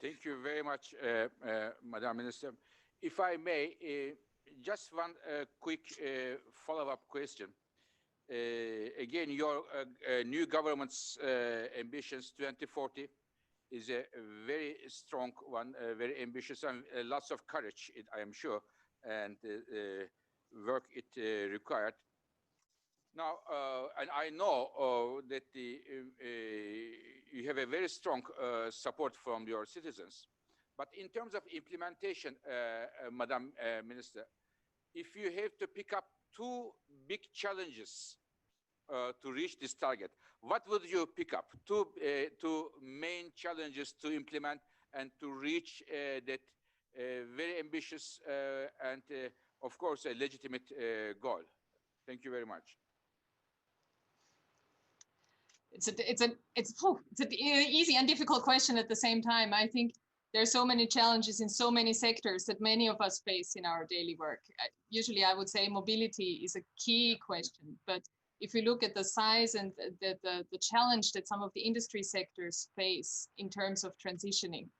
Thank you very much, Madam Minister. If I may, just one quick follow-up question. Again, your new government's ambitions 2040 is a very strong one, very ambitious, and lots of courage, I am sure, and work it required. Now, and I know that you have a very strong support from your citizens, But in terms of implementation, Madam Minister, if you have to pick up two big challenges to reach this target, what would you pick up? Two main challenges to implement and to reach that very ambitious and, of course, a legitimate goal. Thank you very much. It's an easy and difficult question at the same time. I think there are so many challenges in so many sectors that many of us face in our daily work. Usually, I would say mobility is a key question, but if we look at the size and the challenge that some of the industry sectors face in terms of transitioning,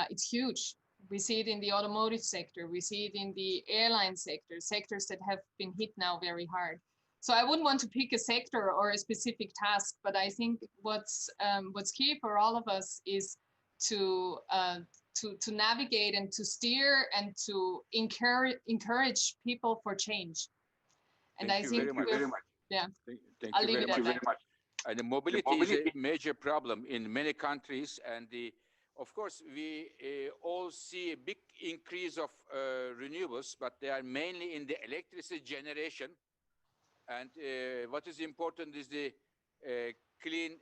it's huge. We see it in the automotive sector, we see it in the airline sector, sectors that have been hit now very hard. So I wouldn't want to pick a sector or a specific task, but I think what's key for all of us is to navigate and to steer and to encourage people for change. And Thank you very much. Yeah, thank you very much. And the mobility is a major problem in many countries, and of course, we all see a big increase of renewables, but they are mainly in the electricity generation. And what is important is the clean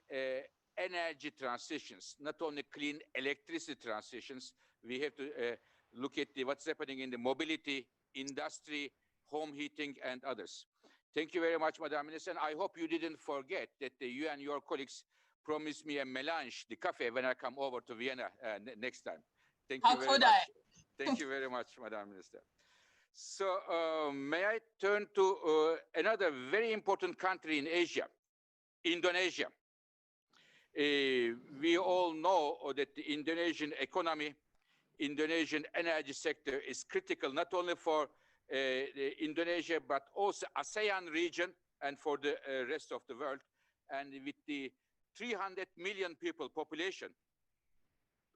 energy transitions, not only clean electricity transitions. We have to look at what's happening in the mobility, industry, home heating, and others. Thank you very much, Madam Minister. And I hope you didn't forget that you and your colleagues promised me a melange, the cafe, when I come over to Vienna next time. Thank you very much. Thank you very much, Madam Minister. So may I turn to another very important country in Asia, Indonesia. We all know that the Indonesian economy, Indonesian energy sector is critical not only for Indonesia, but also ASEAN region and for the rest of the world. And with the 300 million people population,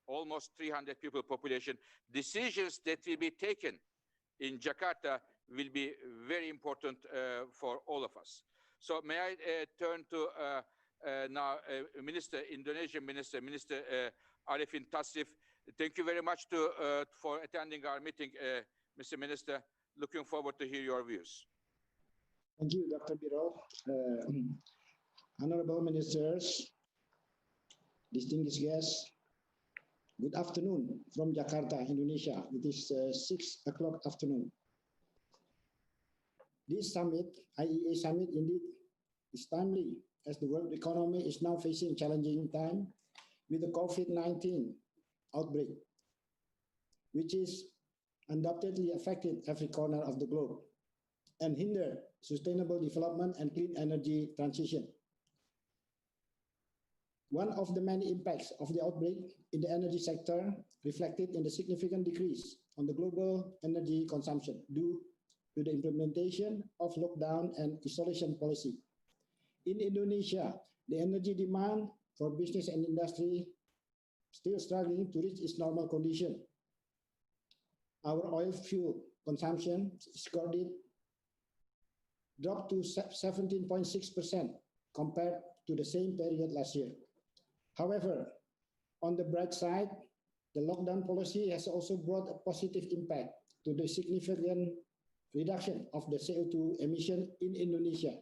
almost 300 people population, decisions that will be taken in Jakarta will be very important for all of us. So may I turn to now Indonesian Minister Arifin Tasrif. Thank you very much for attending our meeting, Mr. Minister. Looking forward to hear your views. Thank you, Dr. Birol. Honorable Ministers, distinguished guests, good afternoon from Jakarta, Indonesia. It is 6 o'clock afternoon. This summit, IEA summit, indeed is timely as the world economy is now facing challenging time with the COVID-19 outbreak, which is undoubtedly affected every corner of the globe and hinder sustainable development and clean energy transition. One of the many impacts of the outbreak in the energy sector reflected in the significant decrease on the global energy consumption due to the implementation of lockdown and isolation policy. In Indonesia, the energy demand for business and industry still struggling to reach its normal condition. Our oil fuel consumption dropped to 17.6% compared to the same period last year. However, on the bright side, the lockdown policy has also brought a positive impact to the significant reduction of the CO2 emission in Indonesia.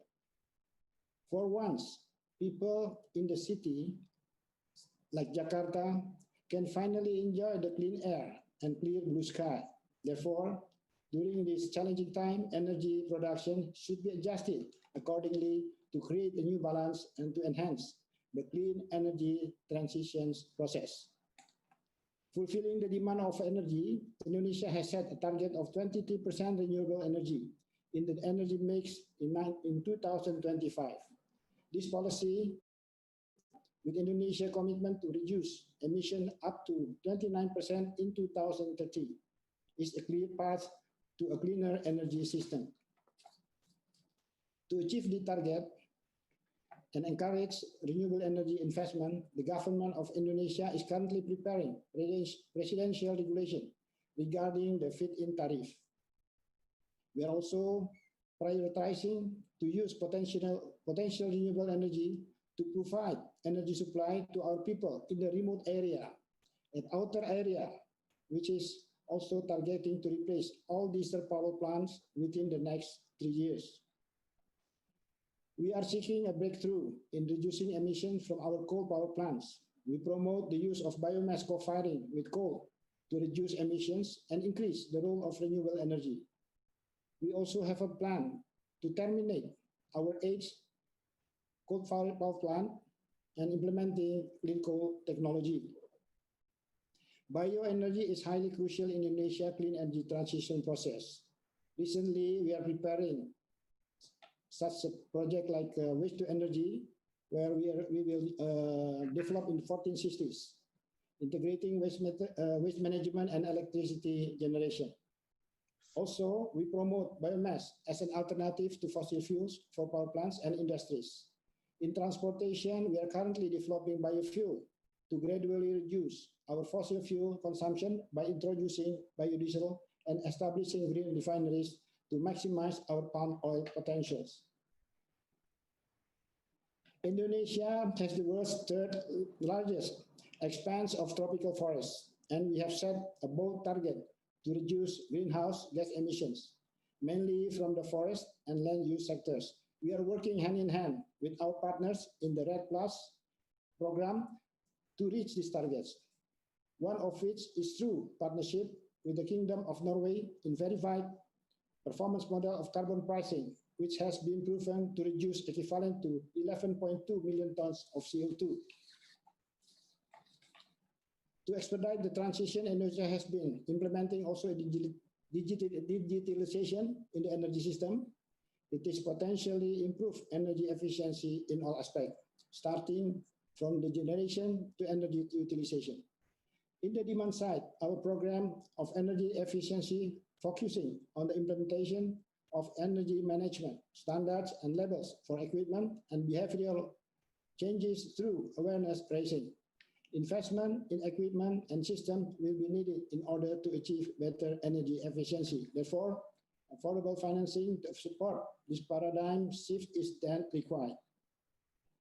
For once, people in the city like Jakarta can finally enjoy the clean air and clear blue sky. Therefore, during this challenging time, energy production should be adjusted accordingly to create a new balance and to enhance the clean energy transitions process. Fulfilling the demand of energy, Indonesia has set a target of 23% renewable energy in the energy mix in 2025. This policy, with Indonesia's commitment to reduce emission up to 29% in 2030, is a clear path to a cleaner energy system. To achieve the target and encourage renewable energy investment, the government of Indonesia is currently preparing presidential regulation regarding the feed-in tariff. We are also prioritizing to use potential renewable energy to provide energy supply to our people in the remote area and outer area which is also targeting to replace all diesel power plants within the next 3 years. We are seeking a breakthrough in reducing emissions from our coal power plants. We promote the use of biomass co-firing with coal to reduce emissions and increase the role of renewable energy. We also have a plan to terminate our aged coal-fired power plant and implementing clean coal technology. Bioenergy is highly crucial in Indonesia's clean energy transition process. Recently, we are preparing such a project like waste to energy, where we will develop in 14 cities, integrating waste management and electricity generation. Also, we promote biomass as an alternative to fossil fuels for power plants and industries. In transportation, we are currently developing biofuel to gradually reduce our fossil fuel consumption by introducing biodiesel and establishing green refineries to maximize our palm oil potentials. Indonesia has the world's third largest expanse of tropical forests, and we have set a bold target to reduce greenhouse gas emissions, mainly from the forest and land use sectors. We are working hand in hand with our partners in the REDD+ program to reach these targets, one of which is through partnership with the Kingdom of Norway in verified performance model of carbon pricing, which has been proven to reduce equivalent to 11.2 million tons of CO2. To expedite the transition, Indonesia has been implementing also digitalization in the energy system. It is potentially improve energy efficiency in all aspects, starting from the generation to energy utilization. In the demand side, our program of energy efficiency focusing on the implementation of energy management standards and labels for equipment and behavioral changes through awareness raising. Investment in equipment and systems will be needed in order to achieve better energy efficiency. Therefore, affordable financing to support this paradigm shift is then required.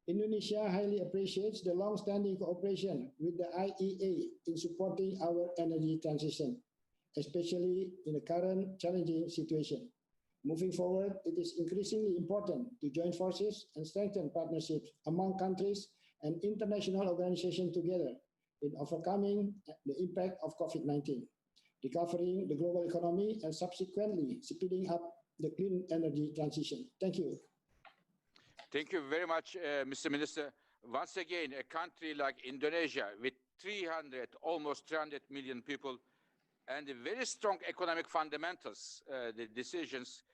Indonesia highly appreciates the long-standing cooperation with the IEA in supporting our energy transition, especially in the current challenging situation. Moving forward, it is increasingly important to join forces and strengthen partnerships among countries and international organizations together in overcoming the impact of COVID-19, recovering the global economy, and subsequently speeding up the clean energy transition. Thank you. Thank you very much, Mr. Minister. Once again, a country like Indonesia with almost 300 million people and very strong economic fundamentals, the decisions,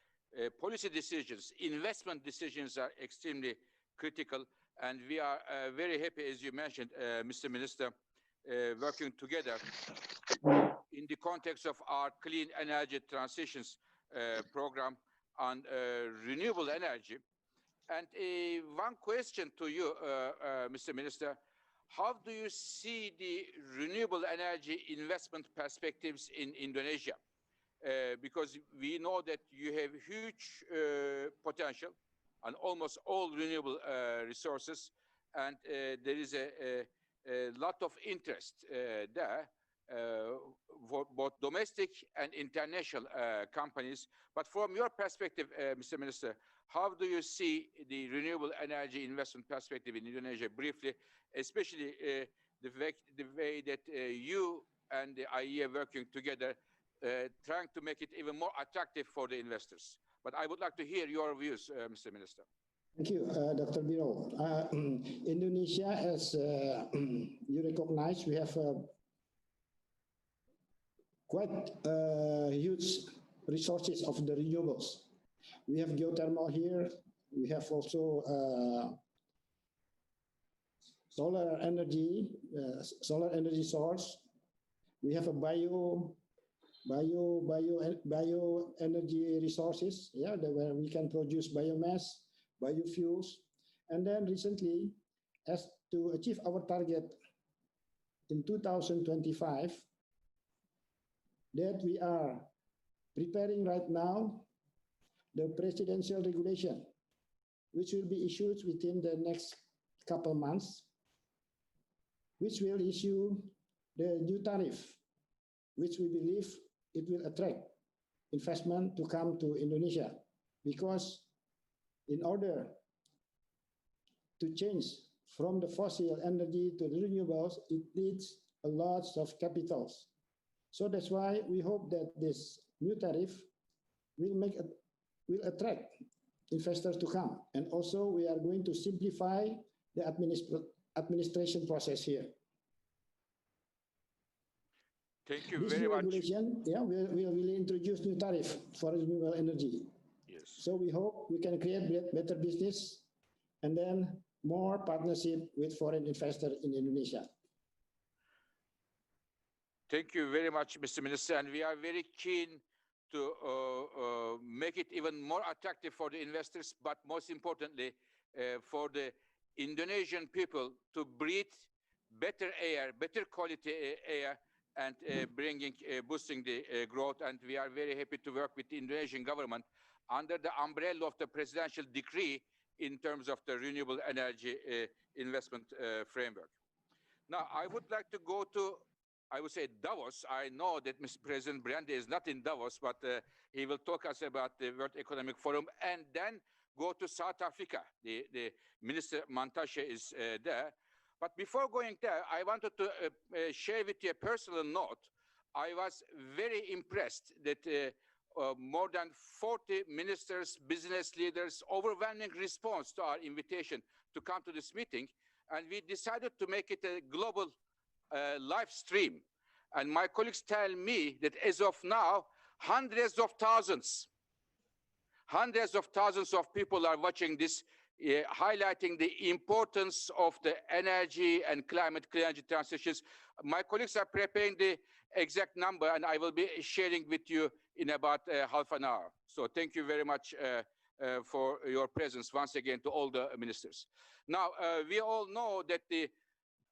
policy decisions, investment decisions are extremely critical. And we are very happy, as you mentioned, Mr. Minister, working together in the context of our clean energy transitions program on renewable energy. And one question to you, Mr. Minister, how do you see the renewable energy investment perspectives in Indonesia? Because we know that you have huge potential on almost all renewable resources, and there is a lot of interest there for both domestic and international companies. But from your perspective, Mr. Minister, how do you see the renewable energy investment perspective in Indonesia briefly, especially the way that you and the IEA working together, trying to make it even more attractive for the investors? But I would like to hear your views, Mr. Minister. Thank you, Dr. Biro. Indonesia, as you recognize, we have quite huge resources of the renewables. We have geothermal here. We have also solar energy source. We have a bioenergy resources, where we can produce biomass, biofuels. And then recently, as to achieve our target in 2025, that we are preparing right now the presidential regulation, which will be issued within the next couple months, which will issue the new tariff which we believe it will attract investment to come to Indonesia, because in order to change from the fossil energy to the renewables, it needs a lot of capitals. So that's why we hope that this new tariff will attract investors to come. And also we are going to simplify the administration process here. Thank you This very new much. regulation, we will introduce new tariff for renewable energy. Yes. So we hope we can create better business and then more partnership with foreign investors in Indonesia. Thank you very much, Mr. Minister, and we are very keen to make it even more attractive for the investors, but most importantly, for the Indonesian people to breathe better air, better quality air, and boosting the growth. And we are very happy to work with the Indonesian government under the umbrella of the presidential decree in terms of the renewable energy investment framework. Now, I would like to go to, I would say, Davos. I know that Mr. President Brande is not in Davos, but he will talk us about the World Economic Forum, and then go to South Africa. The Minister Mantashe is there. But before going there, I wanted to share with you a personal note. I was very impressed that more than 40 ministers, business leaders, overwhelming response to our invitation to come to this meeting. And we decided to make it a global live stream. And my colleagues tell me that as of now, hundreds of thousands of people are watching this, highlighting the importance of the energy and climate energy transitions. My colleagues are preparing the exact number, and I will be sharing with you in about half an hour. So thank you very much for your presence once again to all the ministers. Now, we all know that the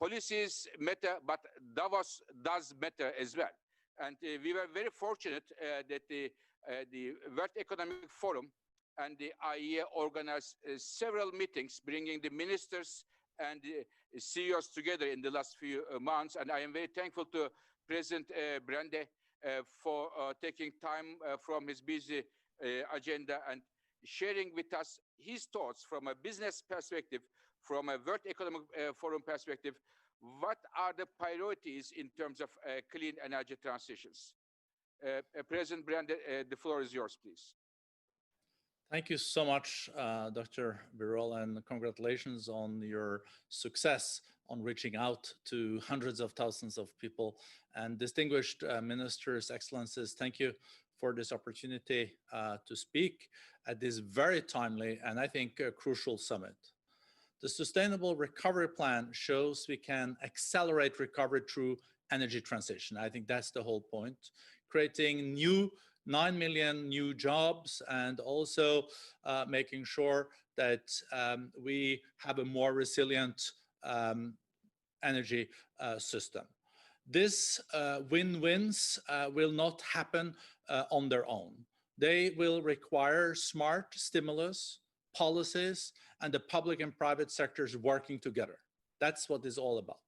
policies matter, but Davos does matter as well. And we were very fortunate that the World Economic Forum and the IEA organized several meetings, bringing the ministers and the CEOs together in the last few months. And I am very thankful to President Brande for taking time from his busy agenda and sharing with us his thoughts from a business perspective, from a World Economic Forum perspective. What are the priorities in terms of clean energy transitions? President Brande, the floor is yours, please. Thank you so much, Dr. Birol, and congratulations on your success on reaching out to hundreds of thousands of people. And distinguished ministers, excellencies, thank you for this opportunity to speak at this very timely and I think crucial summit. The Sustainable Recovery Plan shows we can accelerate recovery through energy transition. I think that's the whole point, creating 9 million new jobs and also making sure that we have a more resilient energy system. This win-wins will not happen on their own. They will require smart stimulus, policies, and the public and private sectors working together. That's what it's all about.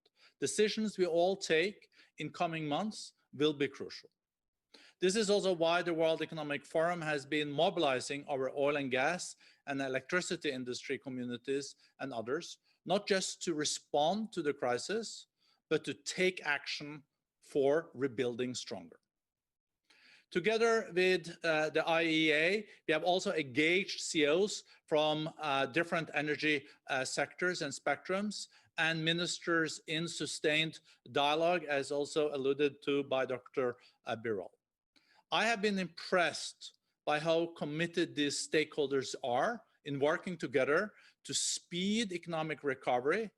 Decisions we all take in coming months will be crucial. This is also why the World Economic Forum has been mobilizing our oil and gas and electricity industry communities and others, not just to respond to the crisis, but to take action for rebuilding stronger. Together with the IEA, we have also engaged CEOs from different energy sectors and spectrums and ministers in sustained dialogue, as also alluded to by Dr. Birol. I have been impressed by how committed these stakeholders are in working together to speed economic recovery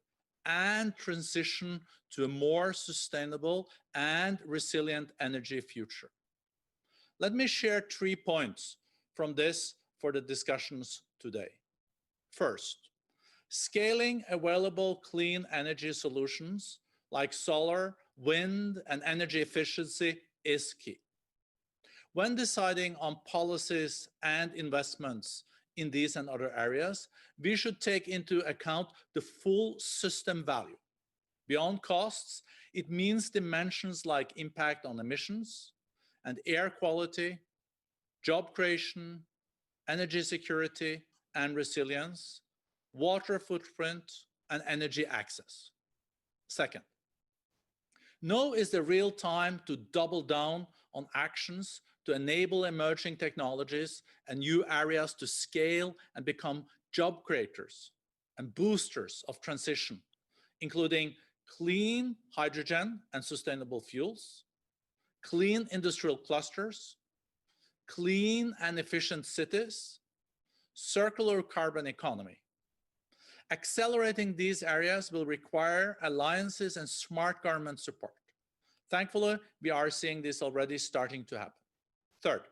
and transition to a more sustainable and resilient energy future. Let me share 3 points from this for the discussions today. First, scaling available clean energy solutions like solar, wind, and energy efficiency is key. When deciding on policies and investments in these and other areas, we should take into account the full system value. Beyond costs, It means dimensions like impact on emissions and air quality, job creation, energy security and resilience, water footprint, and energy access. Second, now is the real time to double down on actions to enable emerging technologies and new areas to scale and become job creators and boosters of transition, including clean hydrogen and sustainable fuels, clean industrial clusters, clean and efficient cities, circular carbon economy. Accelerating these areas will require alliances and smart government support. Thankfully, we are seeing this already starting to happen. Third,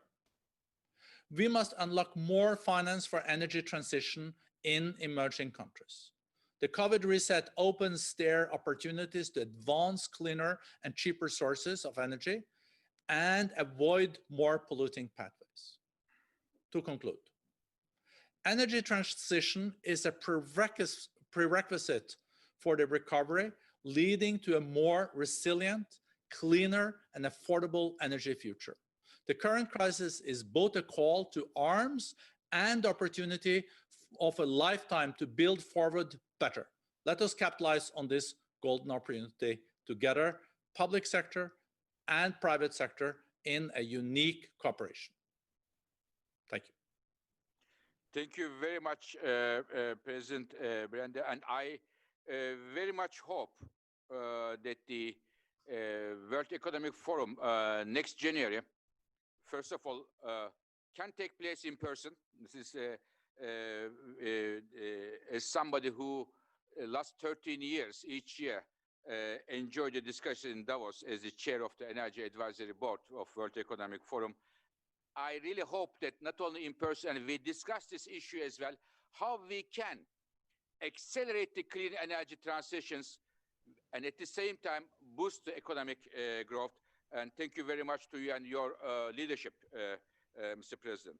we must unlock more finance for energy transition in emerging countries. The COVID reset opens their opportunities to advance cleaner and cheaper sources of energy and avoid more polluting pathways. To conclude, energy transition is a prerequisite for the recovery, leading to a more resilient, cleaner, and affordable energy future. The current crisis is both a call to arms and opportunity of a lifetime to build forward better. Let us capitalize on this golden opportunity together, public sector and private sector, in a unique cooperation. Thank you. Thank you very much, President Brenda. And I very much hope that the World Economic Forum next January, first of all, can take place in person. This is as somebody who last 13 years each year enjoyed the discussion in Davos as the chair of the Energy Advisory Board of World Economic Forum. I really hope that not only in person, and we discuss this issue as well, how we can accelerate the clean energy transitions and at the same time boost the economic growth. And thank you very much to you and your leadership, Mr. President.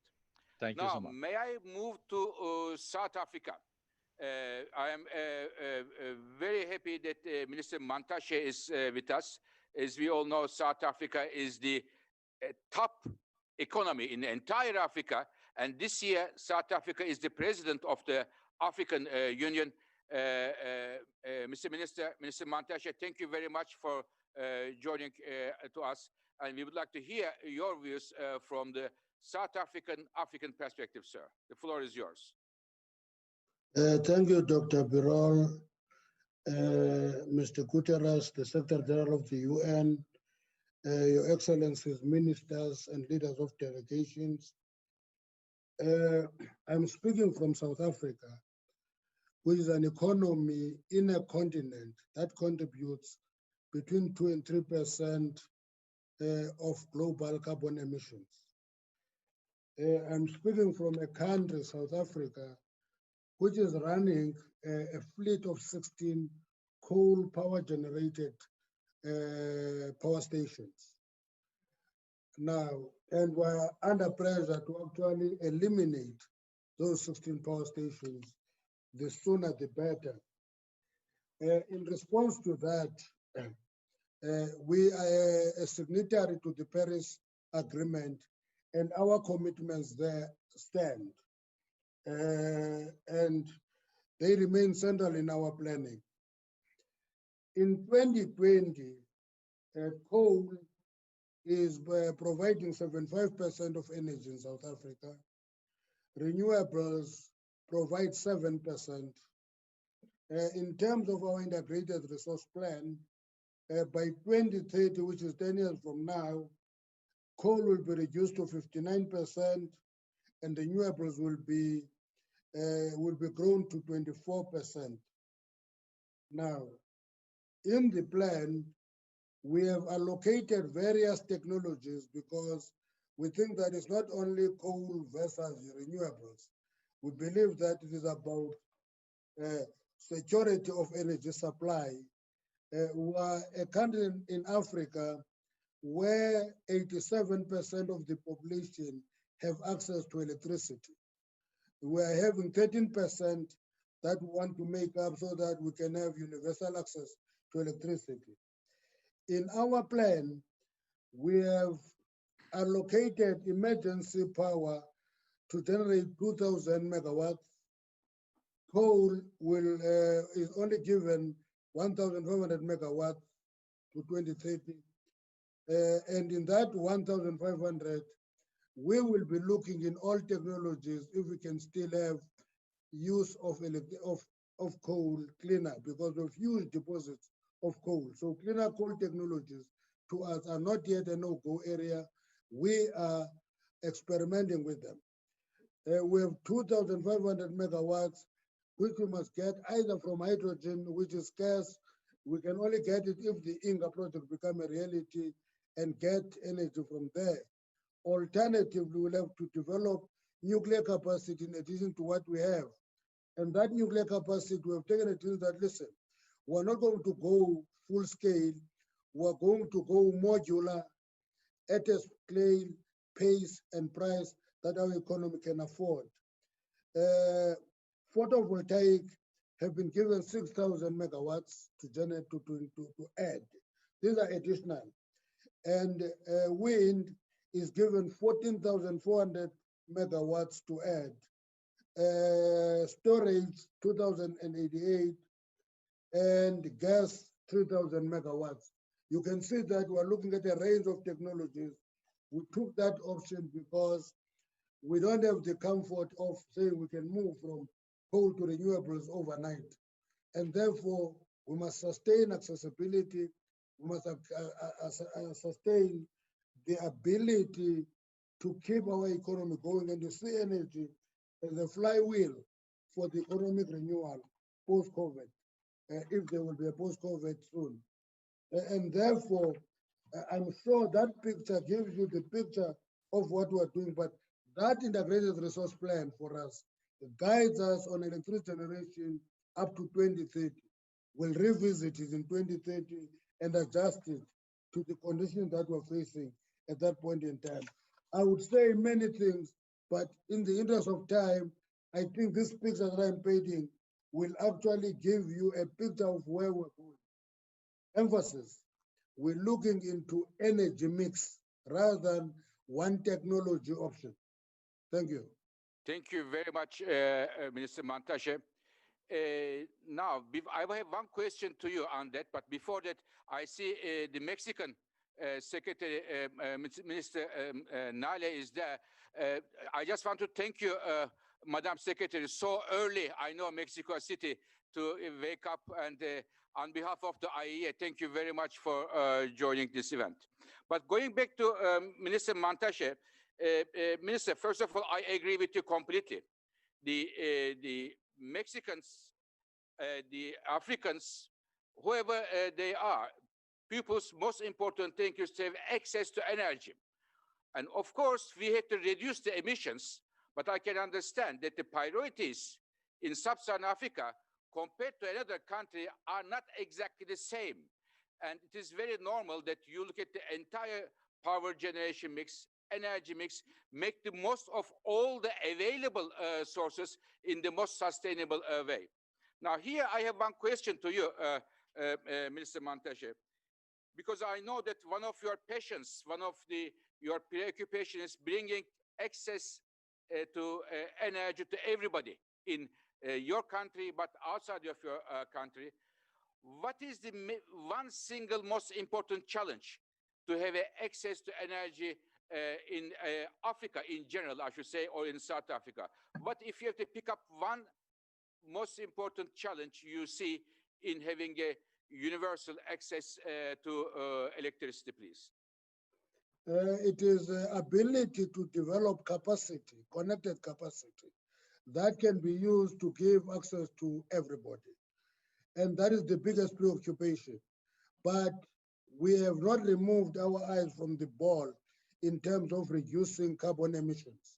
Thank you so much. May I move to South Africa? I am very happy that Minister Mantashe is with us. As we all know, South Africa is the top economy in the entire Africa. And this year, South Africa is the president of the African Union. Mr. Minister Mantashe, thank you very much for joining to us. And we would like to hear your views from the South African perspective, sir. The floor is yours. Thank you, Dr. Birol, Mr. Guterres, the Secretary General of the UN, Your Excellencies, ministers and leaders of delegations. I'm speaking from South Africa, which is an economy in a continent that contributes between 2 and 3% of global carbon emissions. I'm speaking from a country, South Africa, which is running a fleet of 16 coal power generated power stations. Now, and we're under pressure to actually eliminate those 16 power stations. The sooner the better. In response to that, we are a signatory to the Paris Agreement, and our commitments there stand. And they remain central in our planning. In 2020, coal is providing 75% of energy in South Africa. Renewables provide 7%. In terms of our integrated resource plan, by 2030, which is 10 years from now, coal will be reduced to 59%, and renewables will be grown to 24%. Now, in the plan, we have allocated various technologies because we think that it's not only coal versus renewables. We believe that it is about security of energy supply. We are a country in Africa where 87% of the population have access to electricity. We are having 13% that we want to make up so that we can have universal access to electricity. In our plan, we have allocated emergency power to generate 2,000 megawatts. Coal is only given 1,500 megawatts to 2030. And in that 1,500, we will be looking in all technologies if we can still have use of coal cleaner, because of huge deposits of coal. So cleaner coal technologies to us are not yet a no-go area. We are experimenting with them. We have 2,500 megawatts, which we must get either from hydrogen, which is scarce. We can only get it if the Inga project become a reality and get energy from there. Alternatively, we'll have to develop nuclear capacity in addition to what we have. And that nuclear capacity, we have taken a decision that, listen, we're not going to go full scale. We're going to go modular at a scale, pace, and price that our economy can afford. Photovoltaic have been given 6,000 megawatts to generate, to add. These are additional. And wind is given 14,400 megawatts to add. Storage 2,088, and gas 3,000 megawatts. You can see that we're looking at a range of technologies. We took that option because we don't have the comfort of saying we can move from coal to renewables overnight. And therefore, we must sustain accessibility. We must sustain the ability to keep our economy going, and to see energy as a flywheel for the economic renewal post-COVID, if there will be a post-COVID soon. And therefore, I'm sure that picture gives you the picture of what we're doing, but that integrated resource plan for us guides us on electricity generation up to 2030. We'll revisit it in 2030 and adjust it to the conditions that we're facing at that point in time. I would say many things, but in the interest of time, I think this picture that I'm painting will actually give you a picture of where we're going. Emphasis, we're looking into energy mix rather than one technology option. Thank you. Thank you very much, Minister Mantashe. Now, I have one question to you on that, but before that, I see the Mexican Secretary, Minister Nale is there. I just want to thank you, Madam Secretary, so early, I know Mexico City, to wake up, and on behalf of the IEA, thank you very much for joining this event. But going back to Minister Mantashe, Minister, first of all, I agree with you completely. The Mexicans, the Africans, whoever they are, people's most important thing is to have access to energy. And of course, we have to reduce the emissions, but I can understand that the priorities in sub-Saharan Africa compared to another country are not exactly the same. And it is very normal that you look at the entire power generation mix, energy mix, make the most of all the available sources in the most sustainable way. Now here I have one question to you, Minister Mantashe, because I know that one of your passions, one of your preoccupation is bringing access to energy to everybody in your country, but outside of your country. What is the one single most important challenge to have access to energy in Africa in general, I should say, or in South Africa? What if you have to pick up one most important challenge you see in having a universal access to electricity, please? It is the ability to develop capacity, connected capacity, that can be used to give access to everybody. And that is the biggest preoccupation. But we have not removed our eyes from the ball in terms of reducing carbon emissions.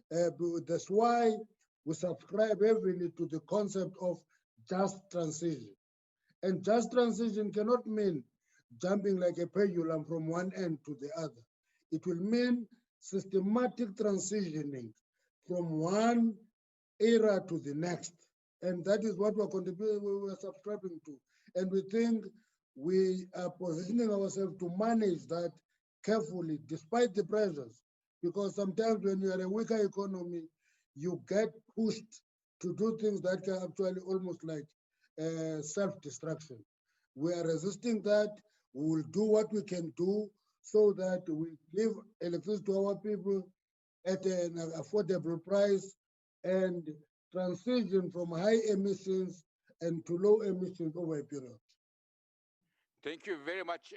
That's why we subscribe heavily to the concept of just transition. And just transition cannot mean jumping like a pendulum from one end to the other. It will mean systematic transitioning from one era to the next. And that is what we're subscribing to. And we think we are positioning ourselves to manage that carefully, despite the pressures, because sometimes when you are a weaker economy, you get pushed to do things that can actually almost like self-destruction. We are resisting that. We will do what we can do so that we give electricity to our people at an affordable price and transition from high emissions and to low emissions over a period. Thank you very much,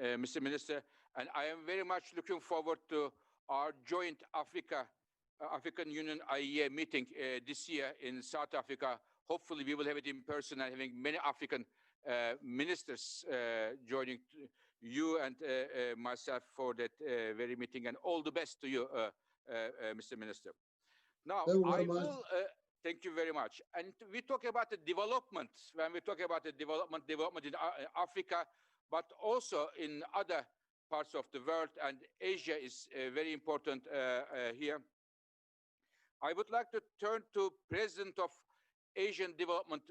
Mr. Minister. And I am very much looking forward to our joint African Union IEA meeting this year in South Africa. Hopefully we will have it in person and having many African ministers joining you and myself for that very meeting. And all the best to you, Mr. Minister. Now, thank you very much. And we talk about the development, when we talk about the development in Africa, but also in other parts of the world, and Asia is very important here. I would like to turn to President of Asian Development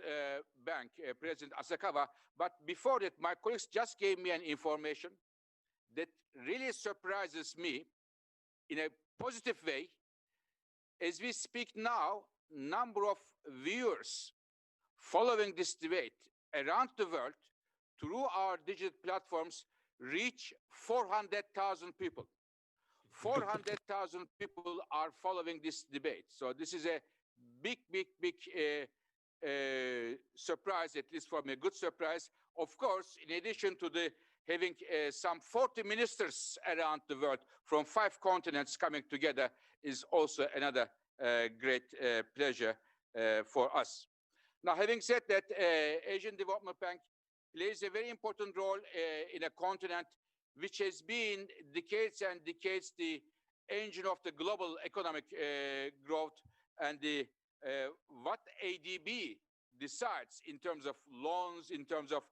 Bank, President Asakawa. But before that, my colleagues just gave me an information that really surprises me in a positive way. As we speak now, number of viewers following this debate around the world through our digital platforms reach 400,000 people. 400,000 people are following this debate. So this is a big surprise, at least for me, a good surprise. Of course, in addition to the having some 40 ministers around the world from 5 continents coming together is also another great pleasure for us. Now, having said that, Asian Development Bank plays a very important role in a continent which has been decades and decades the engine of the global economic growth, and the what ADB decides in terms of loans, in terms of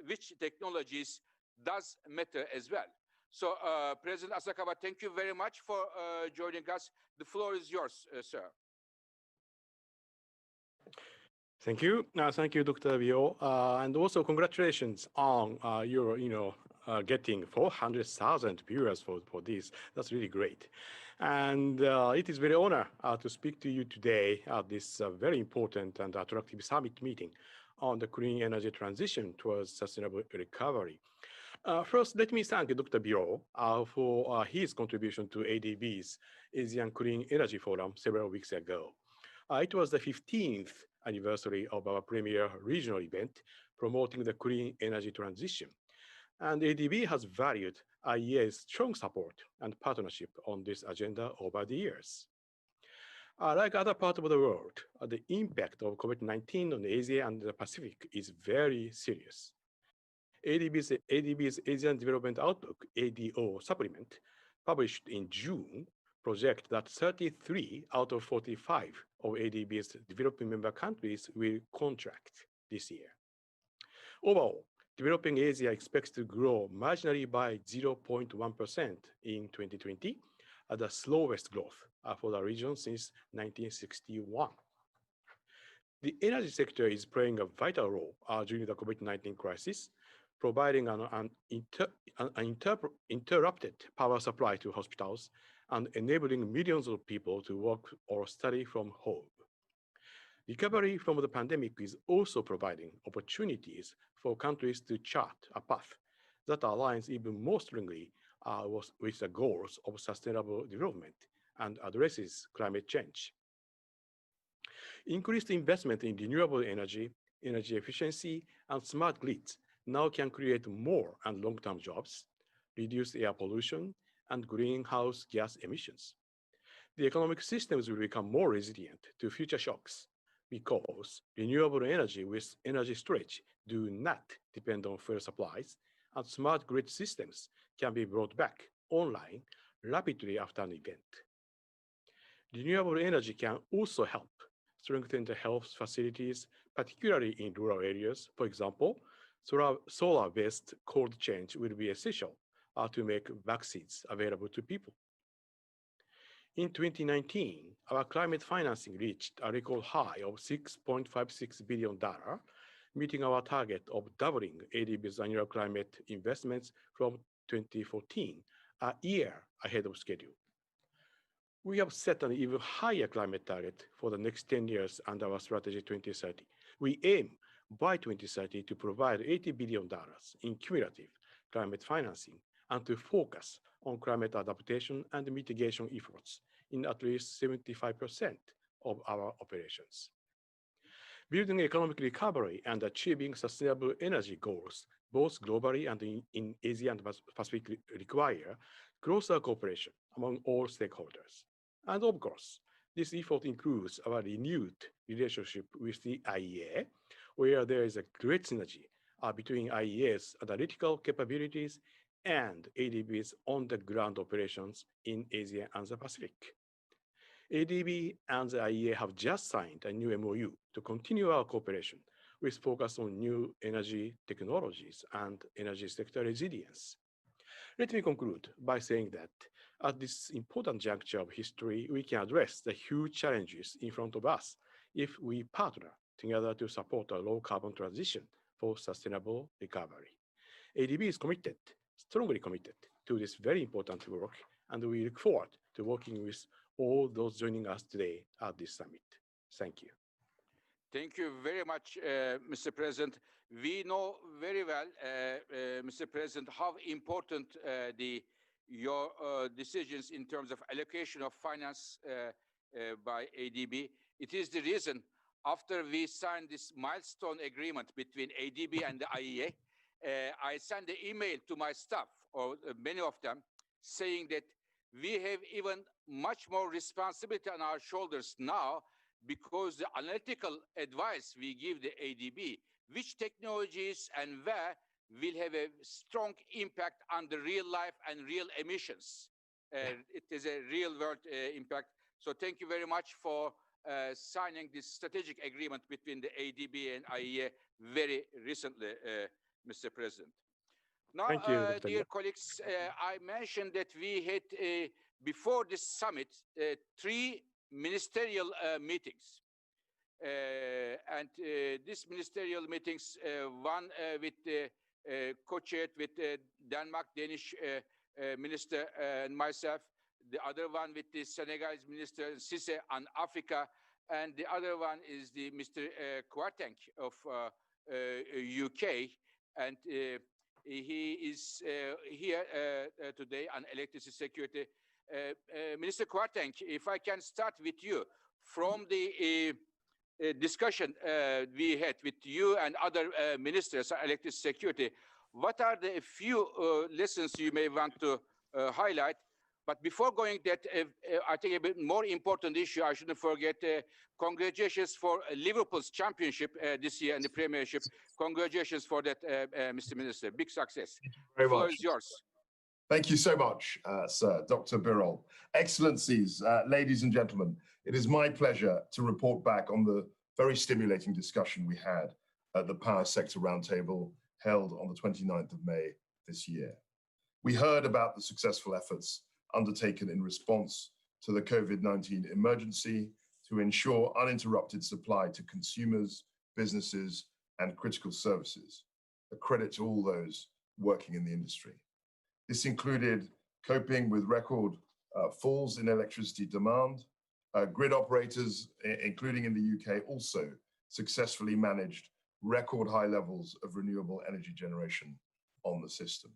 which technologies does matter as well. So, President Asakawa, thank you very much for joining us. The floor is yours, sir. Thank you. Thank you, Dr. Bio. And also congratulations on your, getting 400,000 viewers for this. That's really great. And it is very honor to speak to you today at this very important and attractive summit meeting on the clean energy transition towards sustainable recovery. First, let me thank Dr. Bio for his contribution to ADB's Asian Clean Energy Forum several weeks ago. It was the 15th anniversary of our premier regional event promoting the clean energy transition. And ADB has valued IEA's strong support and partnership on this agenda over the years. Like other parts of the world, the impact of COVID-19 on Asia and the Pacific is very serious. ADB's Asian Development Outlook, ADO supplement, published in June, project that 33 out of 45 of ADB's developing member countries will contract this year. Overall, developing Asia expects to grow marginally by 0.1% in 2020, at the slowest growth for the region since 1961. The energy sector is playing a vital role during the COVID-19 crisis, providing an uninterrupted power supply to hospitals and enabling millions of people to work or study from home. Recovery from the pandemic is also providing opportunities for countries to chart a path that aligns even more strongly with the goals of sustainable development and addresses climate change. Increased investment in renewable energy, energy efficiency, and smart grids now can create more and long-term jobs, reduce air pollution, and greenhouse gas emissions. The economic systems will become more resilient to future shocks because renewable energy with energy storage do not depend on fuel supplies, and smart grid systems can be brought back online rapidly after an event. Renewable energy can also help strengthen the health facilities, particularly in rural areas. For example, solar-based cold chain will be essential to make vaccines available to people. In 2019, our climate financing reached a record high of $6.56 billion, meeting our target of doubling ADB's annual climate investments from 2014, a year ahead of schedule. We have set an even higher climate target for the next 10 years under our strategy 2030. We aim by 2030 to provide $80 billion in cumulative climate financing and to focus on climate adaptation and mitigation efforts in at least 75% of our operations. Building economic recovery and achieving sustainable energy goals, both globally and in Asia and Pacific, require closer cooperation among all stakeholders. And of course, this effort includes our renewed relationship with the IEA, where there is a great synergy between IEA's analytical capabilities and ADB's on-the-ground operations in Asia and the Pacific. ADB and the IEA have just signed a new MOU to continue our cooperation with focus on new energy technologies and energy sector resilience. Let me conclude by saying that at this important juncture of history, we can address the huge challenges in front of us if we partner together to support a low-carbon transition for sustainable recovery. ADB is committed, strongly committed, to this very important work, and we look forward to working with all those joining us today at this summit. Thank you. Thank you very much, Mr. President. We know very well, Mr. President, how important your decisions in terms of allocation of finance by ADB. It is the reason after we signed this milestone agreement between ADB and the IEA, I sent an email to my staff, or many of them, saying that we have even much more responsibility on our shoulders now because the analytical advice we give the ADB, which technologies and where will have a strong impact on the real life and real emissions. It is a real world impact. So thank you very much for signing this strategic agreement between the ADB and IEA very recently, Mr. President. Now, Thank you, dear colleagues, I mentioned that we had, before this summit, 3 ministerial meetings. And these ministerial meetings, one with co-chaired with Denmark, Danish minister and myself, the other one with the Senegalese minister Cisse on Africa, and the other one is the Mr. Kwarteng of UK, and he is here today on electricity security. Minister Kwarteng, if I can start with you, from the discussion we had with you and other ministers on electricity security, what are the few lessons you may want to highlight? But before going that, I think a bit more important issue, I shouldn't forget, congratulations for Liverpool's championship this year and the premiership. Congratulations for that, Mr. Minister. Big success. Very The floor much. is yours. Thank you so much, sir, Dr. Birol. Excellencies, ladies and gentlemen, it is my pleasure to report back on the very stimulating discussion we had at the Power Sector Roundtable held on the 29th of May this year. We heard about the successful efforts undertaken in response to the COVID-19 emergency to ensure uninterrupted supply to consumers, businesses, and critical services. A credit to all those working in the industry. This included coping with record falls in electricity demand. Grid operators, including in the UK, also successfully managed record high levels of renewable energy generation on the system.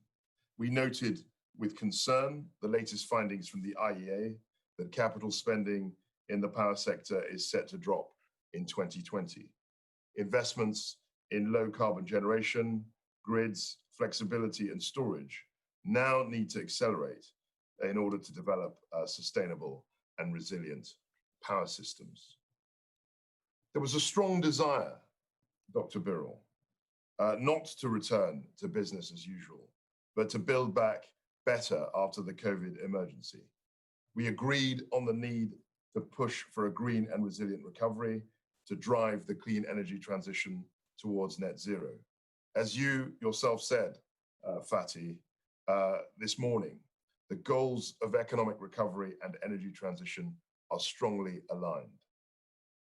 We noted with concern the latest findings from the IEA that capital spending in the power sector is set to drop in 2020. Investments in low carbon generation, grids, flexibility, and storage now need to accelerate in order to develop sustainable and resilient power systems. There was a strong desire, Dr. Birol, not to return to business as usual, but to build back better after the COVID emergency. We agreed on the need to push for a green and resilient recovery to drive the clean energy transition towards net zero. As you yourself said, Fatih, this morning, the goals of economic recovery and energy transition are strongly aligned.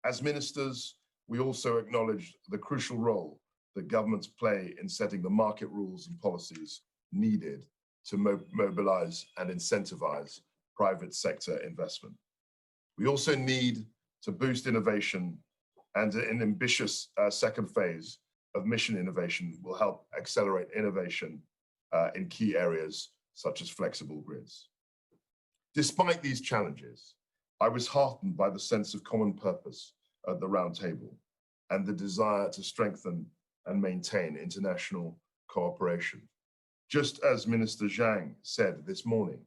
As ministers, we also acknowledged the crucial role that governments play in setting the market rules and policies needed to mobilize and incentivize private sector investment. We also need to boost innovation, and an ambitious second phase of mission innovation will help accelerate innovation in key areas such as flexible grids. Despite these challenges, I was heartened by the sense of common purpose at the round table and the desire to strengthen and maintain international cooperation. Just as Minister Zhang said this morning,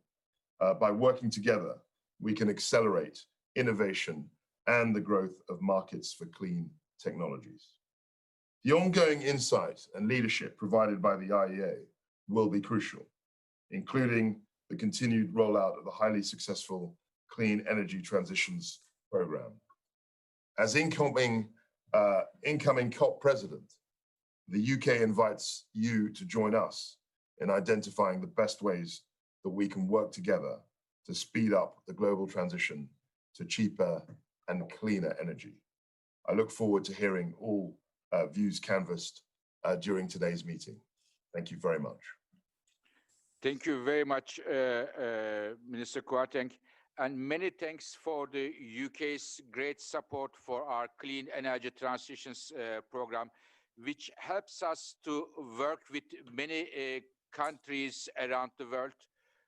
by working together, we can accelerate innovation and the growth of markets for clean technologies. The ongoing insight and leadership provided by the IEA will be crucial, including the continued rollout of the highly successful Clean Energy Transitions Program. As incoming COP president, the UK invites you to join us in identifying the best ways that we can work together to speed up the global transition to cheaper and cleaner energy. I look forward to hearing all views canvassed during today's meeting. Thank you very much. Thank you very much, Minister Kwarteng, and many thanks for the UK's great support for our Clean Energy Transitions program, which helps us to work with many countries around the world.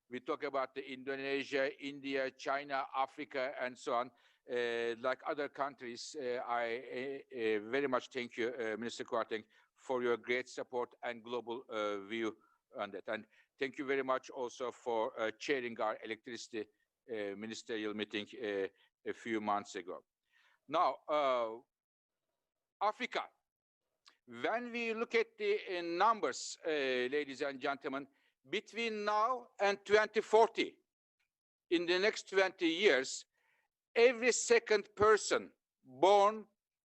We talk about the Indonesia, India, China, Africa, and so on. Like other countries, I very much thank you, Minister Kwarteng, for your great support and global view on that. And thank you very much also for chairing our electricity ministerial meeting a few months ago. Now, Africa. When we look at the numbers, ladies and gentlemen, between now and 2040, in the next 20 years, every second person born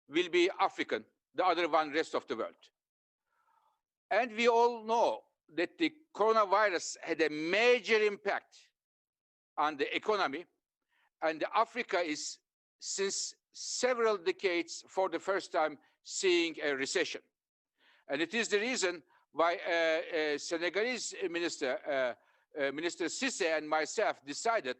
will be African, the other one rest of the world. And we all know that the coronavirus had a major impact on the economy, and Africa is, since several decades, for the first time, seeing a recession. And it is the reason why Senegalese Minister Cissé and myself decided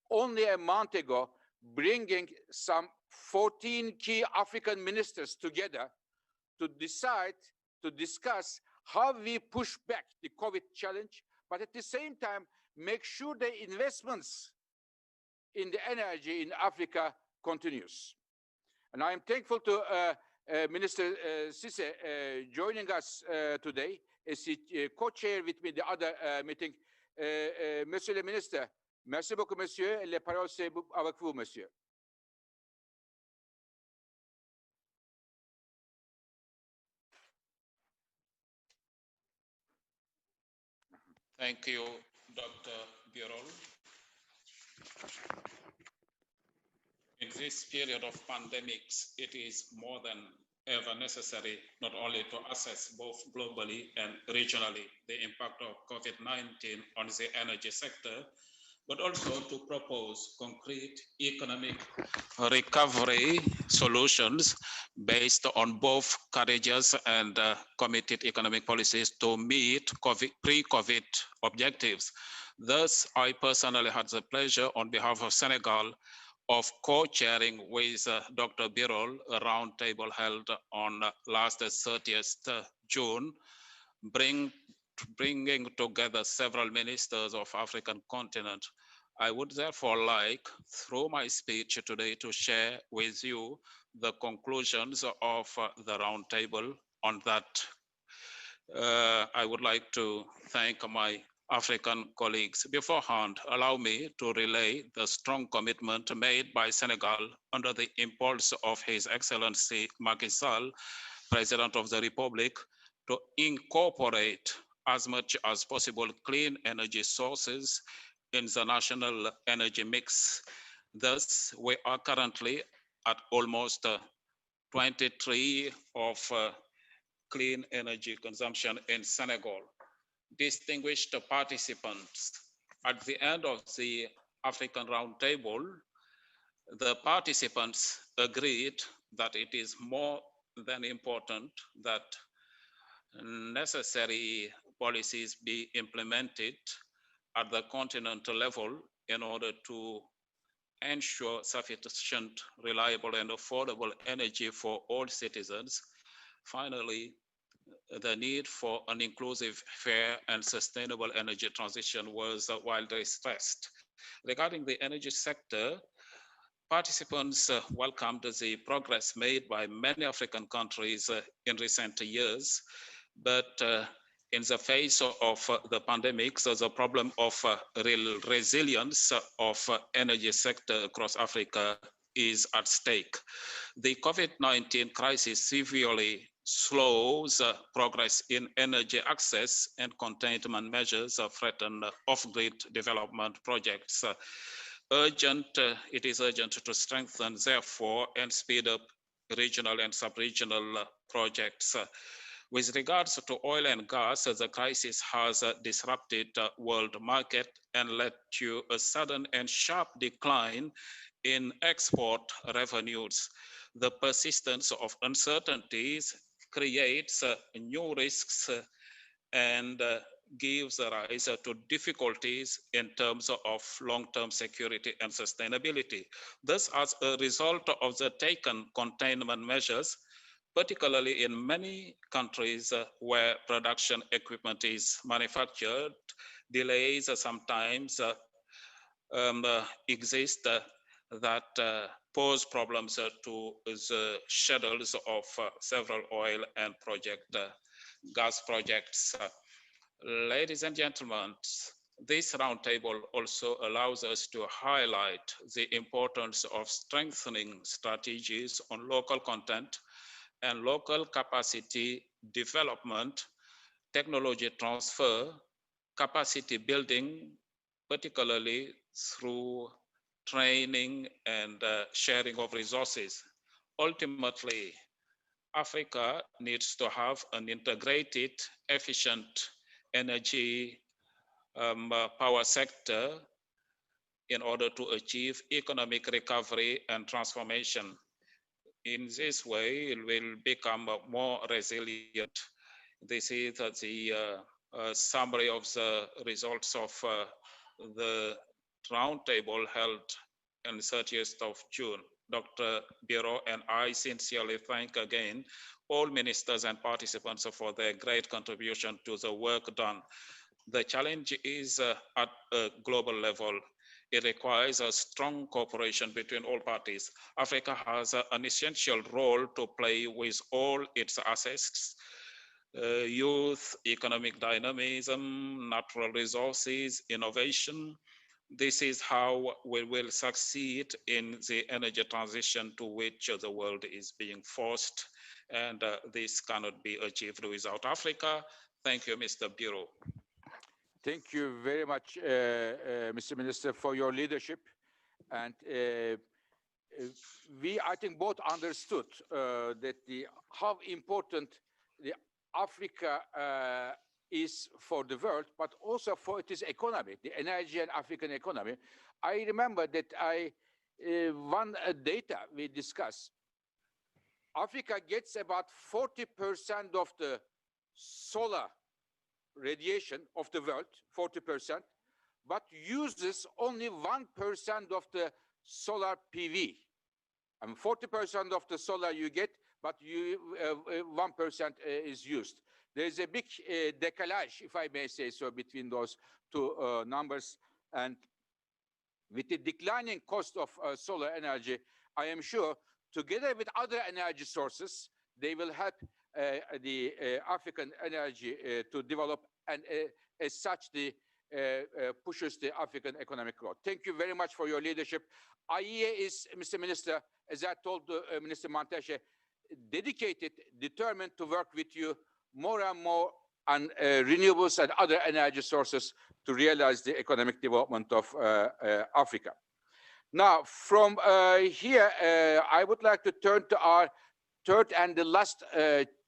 only a month ago, bringing some 14 key African ministers together to decide, to discuss how we push back the COVID challenge, but at the same time, make sure the investments in the energy in Africa continues. And I am thankful to Minister Cissé joining us today as he co-chair with me the other meeting. Monsieur le Ministre, merci beaucoup, Monsieur. Les paroles c'est avec vous, Monsieur. Thank you, Dr. Birol. In this period of pandemics, it is more than ever necessary not only to assess both globally and regionally the impact of COVID-19 on the energy sector, but also to propose concrete economic recovery solutions based on both courageous and committed economic policies to meet pre-COVID objectives. Thus, I personally had the pleasure on behalf of Senegal of co-chairing with Dr. Birol a roundtable held on last 30th June, bringing together several ministers of African continent. I would therefore like, through my speech today, to share with you the conclusions of the roundtable. On that, I would like to thank my African colleagues. Beforehand, allow me to relay the strong commitment made by Senegal under the impulse of His Excellency Macky Sall, President of the Republic, to incorporate as much as possible clean energy sources in the national energy mix. Thus, we are currently at almost 23 of clean energy consumption in Senegal. Distinguished participants, at the end of the African Roundtable, the participants agreed that it is more than important that necessary policies be implemented at the continental level in order to ensure sufficient, reliable, and affordable energy for all citizens. Finally, the need for an inclusive, fair, and sustainable energy transition was widely stressed. Regarding the energy sector, participants welcomed the progress made by many African countries in recent years, but in the face of the pandemic, so the problem of real resilience of energy sector across Africa is at stake. The COVID-19 crisis severely slows progress in energy access, and containment measures threaten off-grid development projects. It is urgent to strengthen, therefore, and speed up regional and sub-regional projects. With regards to oil and gas, the crisis has disrupted the world market and led to a sudden and sharp decline in export revenues. The persistence of uncertainties creates new risks and gives rise to difficulties in terms of long-term security and sustainability. Thus, as a result of the taken containment measures, particularly in many countries where production equipment is manufactured, delays sometimes exist that pose problems to the schedules of several oil and gas projects. Ladies and gentlemen, this roundtable also allows us to highlight the importance of strengthening strategies on local content and local capacity development, technology transfer, capacity building, particularly through training and sharing of resources. Ultimately, Africa needs to have an integrated, efficient energy power sector in order to achieve economic recovery and transformation. In this way, it will become more resilient. This is the summary of the results of the roundtable held on 30th of June. Dr. Biro and I sincerely thank again all ministers and participants for their great contribution to the work done. The challenge is at a global level. It requires a strong cooperation between all parties. Africa has an essential role to play with all its assets, youth, economic dynamism, natural resources, innovation. This is how we will succeed in the energy transition to which the world is being forced, and this cannot be achieved without Africa. Thank you, Mr. Biro. Thank you very much, Mr. Minister, for your leadership. And we, I think, both understood that how important the Africa is for the world, but also for its economy, the energy and African economy. I remember that one data we discussed, Africa gets about 40% of the solar radiation of the world, 40%, but uses only 1% of the solar PV. I mean, 40% of the solar you get, but 1% is used. There is a big decalage, if I may say so, between those two numbers. And with the declining cost of solar energy, I am sure, together with other energy sources, they will help the African energy to develop, and as such, the pushes the African economic growth. Thank you very much for your leadership. IEA is, Mr. Minister, as I told Minister Montashe, dedicated, determined to work with you more and more on renewables and other energy sources to realize the economic development of Africa. Now, from here, I would like to turn to our third and the last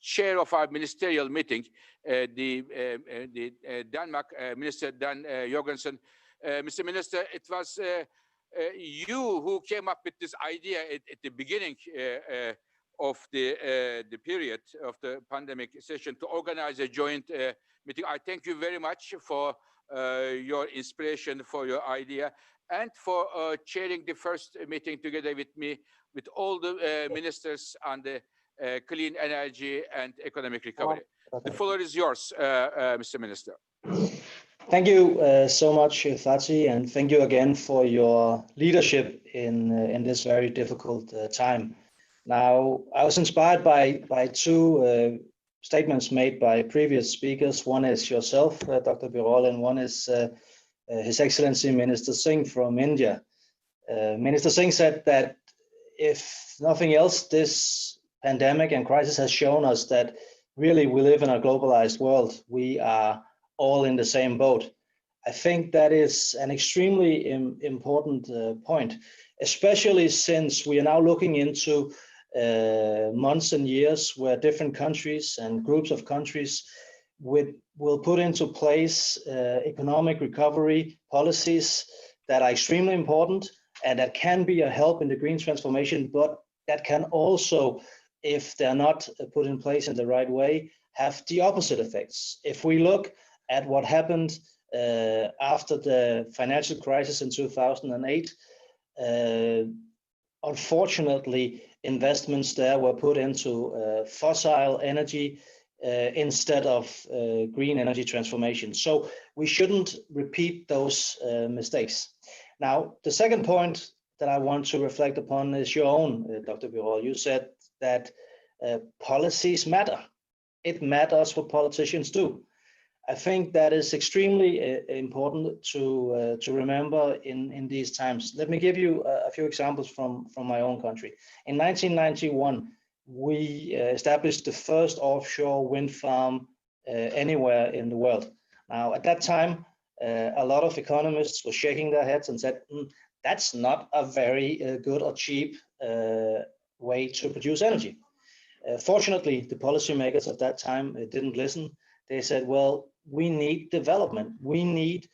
chair of our ministerial meeting, the Denmark Minister Dan Jorgensen. Mr. Minister, it was you who came up with this idea at the beginning of the period of the pandemic session to organize a joint meeting. I thank you very much for your inspiration, for your idea, and for chairing the first meeting together with me, with all the ministers on the clean energy and economic recovery. The floor is yours, Mr. Minister. Thank you so much, Fatih, and thank you again for your leadership in this very difficult time. Now, I was inspired by two statements made by previous speakers. One is yourself, Dr. Birol, and one is His Excellency Minister Singh from India. Minister Singh said that if nothing else, this pandemic and crisis has shown us that really we live in a globalized world. We are all in the same boat. I think that is an extremely important point, especially since we are now looking into months and years where different countries and groups of countries will put into place economic recovery policies that are extremely important and that can be a help in the green transformation, but that can also, if they're not put in place in the right way, have the opposite effects. If we look at what happened after the financial crisis in 2008, unfortunately, investments there were put into fossil energy instead of green energy transformation. So we shouldn't repeat those mistakes. Now, the second point that I want to reflect upon is your own, Dr. Birol. You said that policies matter. It matters what politicians do. I think that is extremely important to remember in these times. Let me give you a few examples from my own country. In 1991, we established the first offshore wind farm anywhere in the world. Now, at that time, a lot of economists were shaking their heads and said, that's not a very good or cheap way to produce energy. Fortunately, the policymakers at that time didn't listen. They said, well, we need development. We need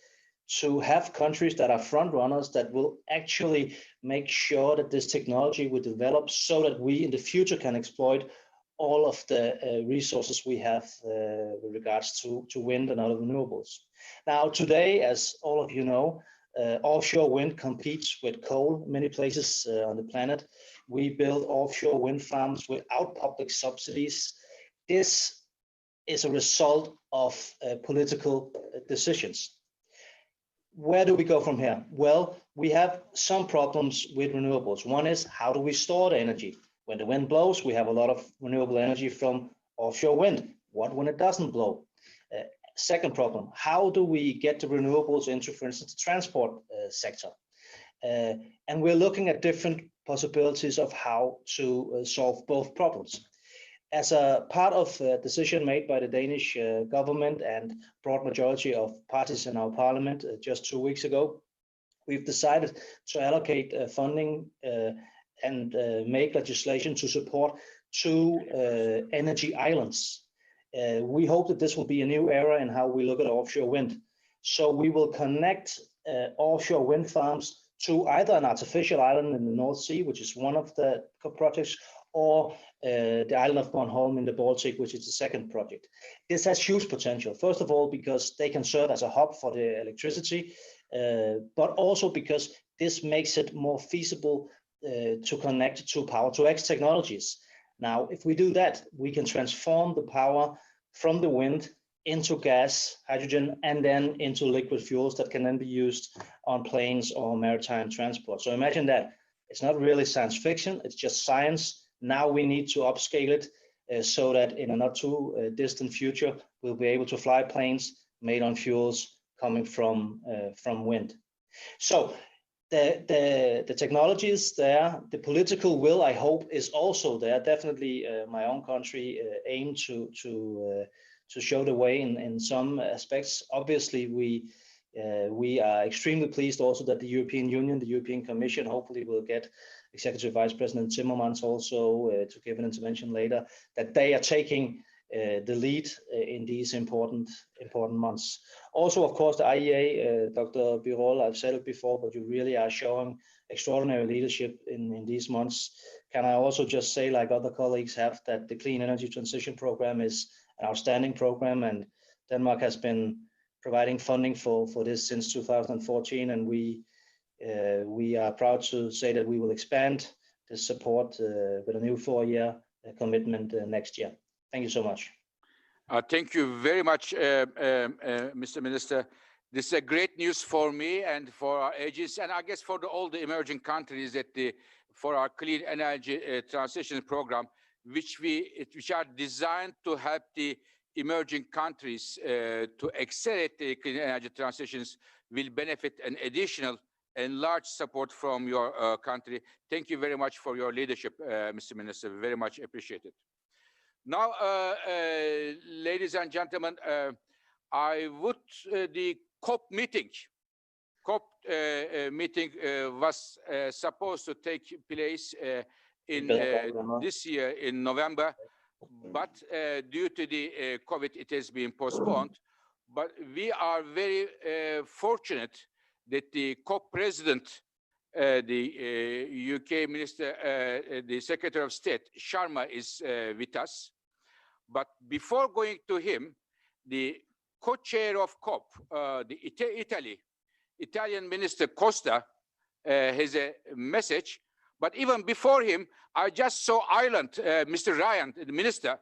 to have countries that are front runners that will actually make sure that this technology will develop so that we in the future can exploit all of the resources we have with regards to wind and other renewables. Now, today, as all of you know, offshore wind competes with coal in many places on the planet. We build offshore wind farms without public subsidies. This is a result of political decisions. Where do we go from here? Well, we have some problems with renewables. One is, how do we store the energy? When the wind blows, we have a lot of renewable energy from offshore wind. What when it doesn't blow? Second problem, how do we get the renewables into, for instance, the transport sector? And we're looking at different possibilities of how to solve both problems. As a part of a decision made by the Danish government and broad majority of parties in our parliament just 2 weeks ago, we've decided to allocate funding and make legislation to support 2 energy islands. We hope that this will be a new era in how we look at offshore wind. So we will connect offshore wind farms to either an artificial island in the North Sea, which is one of the projects, or the island of Bornholm in the Baltic, which is the second project. This has huge potential. First of all, because they can serve as a hub for the electricity, but also because this makes it more feasible to connect to power-to-X technologies. Now, if we do that, we can transform the power from the wind into gas, hydrogen, and then into liquid fuels that can then be used on planes or maritime transport. So imagine that. It's not really science fiction, it's just science. Now we need to upscale it so that in a not too distant future, we'll be able to fly planes made on fuels coming from wind. So the technology is there, the political will, I hope, is also there. Definitely my own country aim to show the way in some aspects. Obviously, we are extremely pleased also that the European Union, the European Commission, hopefully will get Executive Vice President Timmermans also to give an intervention later, that they are taking the lead in these important months. Also, of course, the IEA, Dr. Birol, I've said it before, but you really are showing extraordinary leadership in these months. Can I also just say, like other colleagues have, that the Clean Energy Transition Program is an outstanding program, and Denmark has been providing funding for this since 2014, and we are proud to say that we will expand the support with a new 4-year commitment next year. Thank you so much. Thank you very much, Mr. Minister. This is a great news for me and for our agency, and I guess for all the emerging countries that for our clean energy transition program, which are designed to help the emerging countries to accelerate the clean energy transitions, will benefit an additional and large support from your country. Thank you very much for your leadership, Mr. Minister. Very much appreciated. Now, ladies and gentlemen, I would the COP meeting was supposed to take place in this year in November, but due to the COVID, it has been postponed. But we are very fortunate that the COP president, the UK minister, the Secretary of State, Sharma, is with us. But before going to him, the co-chair of COP, the Italian Minister Costa, has a message. But even before him, I just saw Ireland, Mr. Ryan, the minister.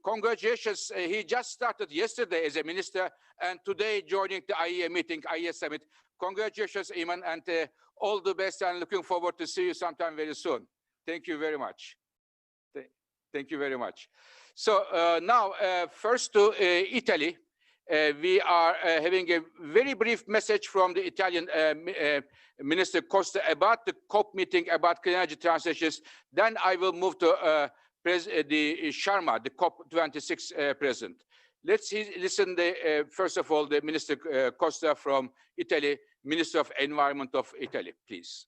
Congratulations, he just started yesterday as a minister and today joining the IEA meeting, IEA summit. Congratulations, Iman, and all the best, and looking forward to see you sometime very soon. Thank you very much. Thank you very much. So now, first to Italy. We are having a very brief message from the Italian Minister Costa about the COP meeting, about clean energy transitions. Then I will move to the Sharma, the COP26 president. Let's listen first of all, the Minister Costa from Italy, Minister of Environment of Italy, please.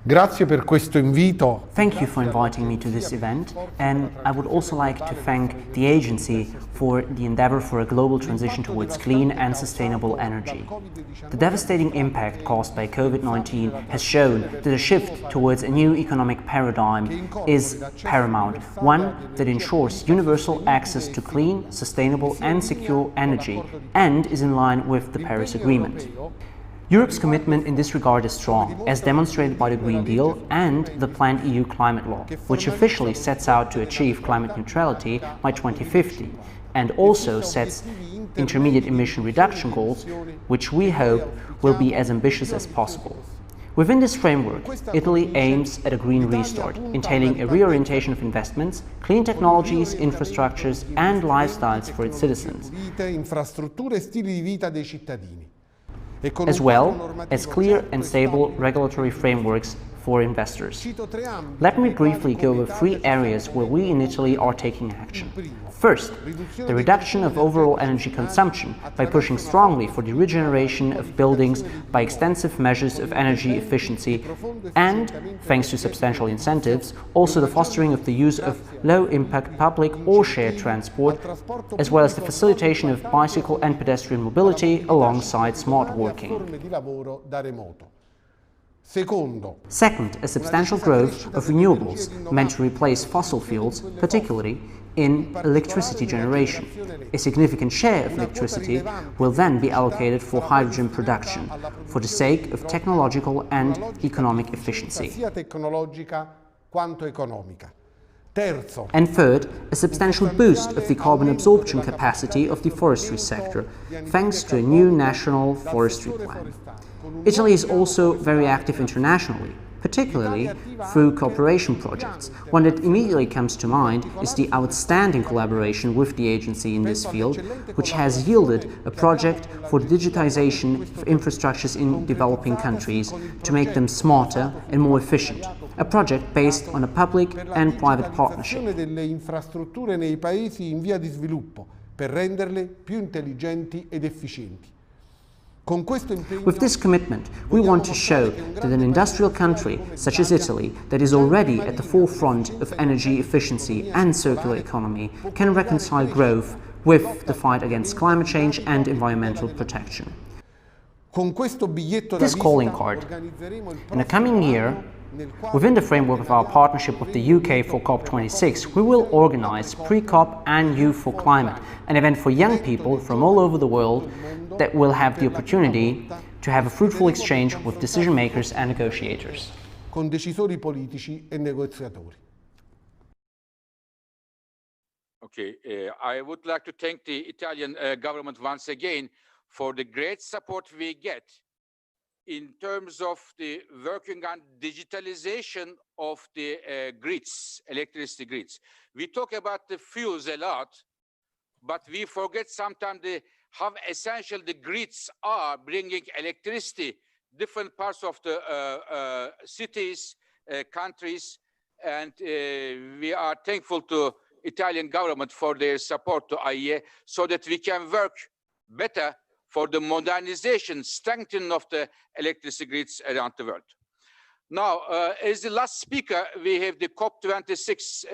Grazie per questo invito. Thank you for inviting me to this event, and I would also like to thank the agency for the endeavor for a global transition towards clean and sustainable energy. The devastating impact caused by COVID-19 has shown that a shift towards a new economic paradigm is paramount, one that ensures universal access to clean, sustainable and secure energy and is in line with the Paris Agreement. Europe's commitment in this regard is strong, as demonstrated by the Green Deal and the planned EU climate law, which officially sets out to achieve climate neutrality by 2050, and also sets intermediate emission reduction goals, which we hope will be as ambitious as possible. Within this framework, Italy aims at a green restart, entailing a reorientation of investments, clean technologies, infrastructures and lifestyles for its citizens, as well as clear and stable regulatory frameworks for investors. Let me briefly go over 3 areas where we in Italy are taking action. First, the reduction of overall energy consumption by pushing strongly for the regeneration of buildings by extensive measures of energy efficiency and, thanks to substantial incentives, also the fostering of the use of low-impact public or shared transport, as well as the facilitation of bicycle and pedestrian mobility alongside smart working. Second, a substantial growth of renewables meant to replace fossil fuels, particularly in electricity generation. A significant share of electricity will then be allocated for hydrogen production, for the sake of technological and economic efficiency. And third, a substantial boost of the carbon absorption capacity of the forestry sector, thanks to a new national forestry plan. Italy is also very active internationally, particularly through cooperation projects. One that immediately comes to mind is the outstanding collaboration with the agency in this field, which has yielded a project for the digitization of infrastructures in developing countries to make them smarter and more efficient. A project based on a public and private partnership. With this commitment, we want to show that an industrial country such as Italy, that is already at the forefront of energy efficiency and circular economy, can reconcile growth with the fight against climate change and environmental protection. This calling card, in the coming year, within the framework of our partnership with the UK for COP26, we will organize Pre-COP and Youth for Climate, an event for young people from all over the world that will have the opportunity to have a fruitful exchange with decision makers and negotiators. Con decisori politici e negoziatori. Okay, I would like to thank the Italian government once again for the great support we get in terms of the working on digitalization of the grids, electricity grids. We talk about the fuels a lot, but we forget sometimes how essential the grids are bringing electricity, different parts of the cities, countries, and we are thankful to Italian government for their support to IEA so that we can work better for the modernization, strengthening of the electricity grids around the world. Now, as the last speaker, we have the COP26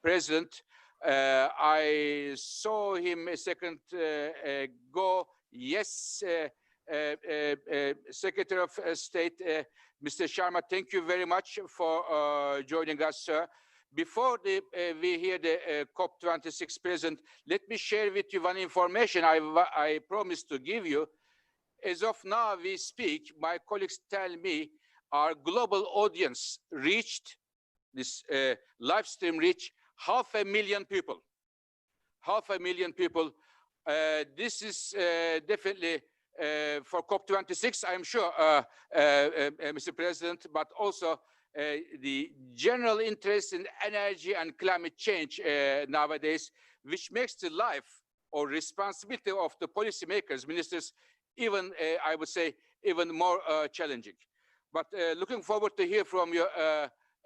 president. I saw him a second ago. Yes, Secretary of State, Mr. Sharma, thank you very much for joining us, sir. Before we hear the COP26 president, let me share with you one information I promised to give you. As of now, we speak, my colleagues tell me our global audience reached, this live stream reached 500,000 people. 500,000 people. This is definitely for COP26, I'm sure, Mr. President, but also the general interest in energy and climate change nowadays, which makes the life or responsibility of the policymakers, ministers, even, I would say, even more challenging. But looking forward to hear from you,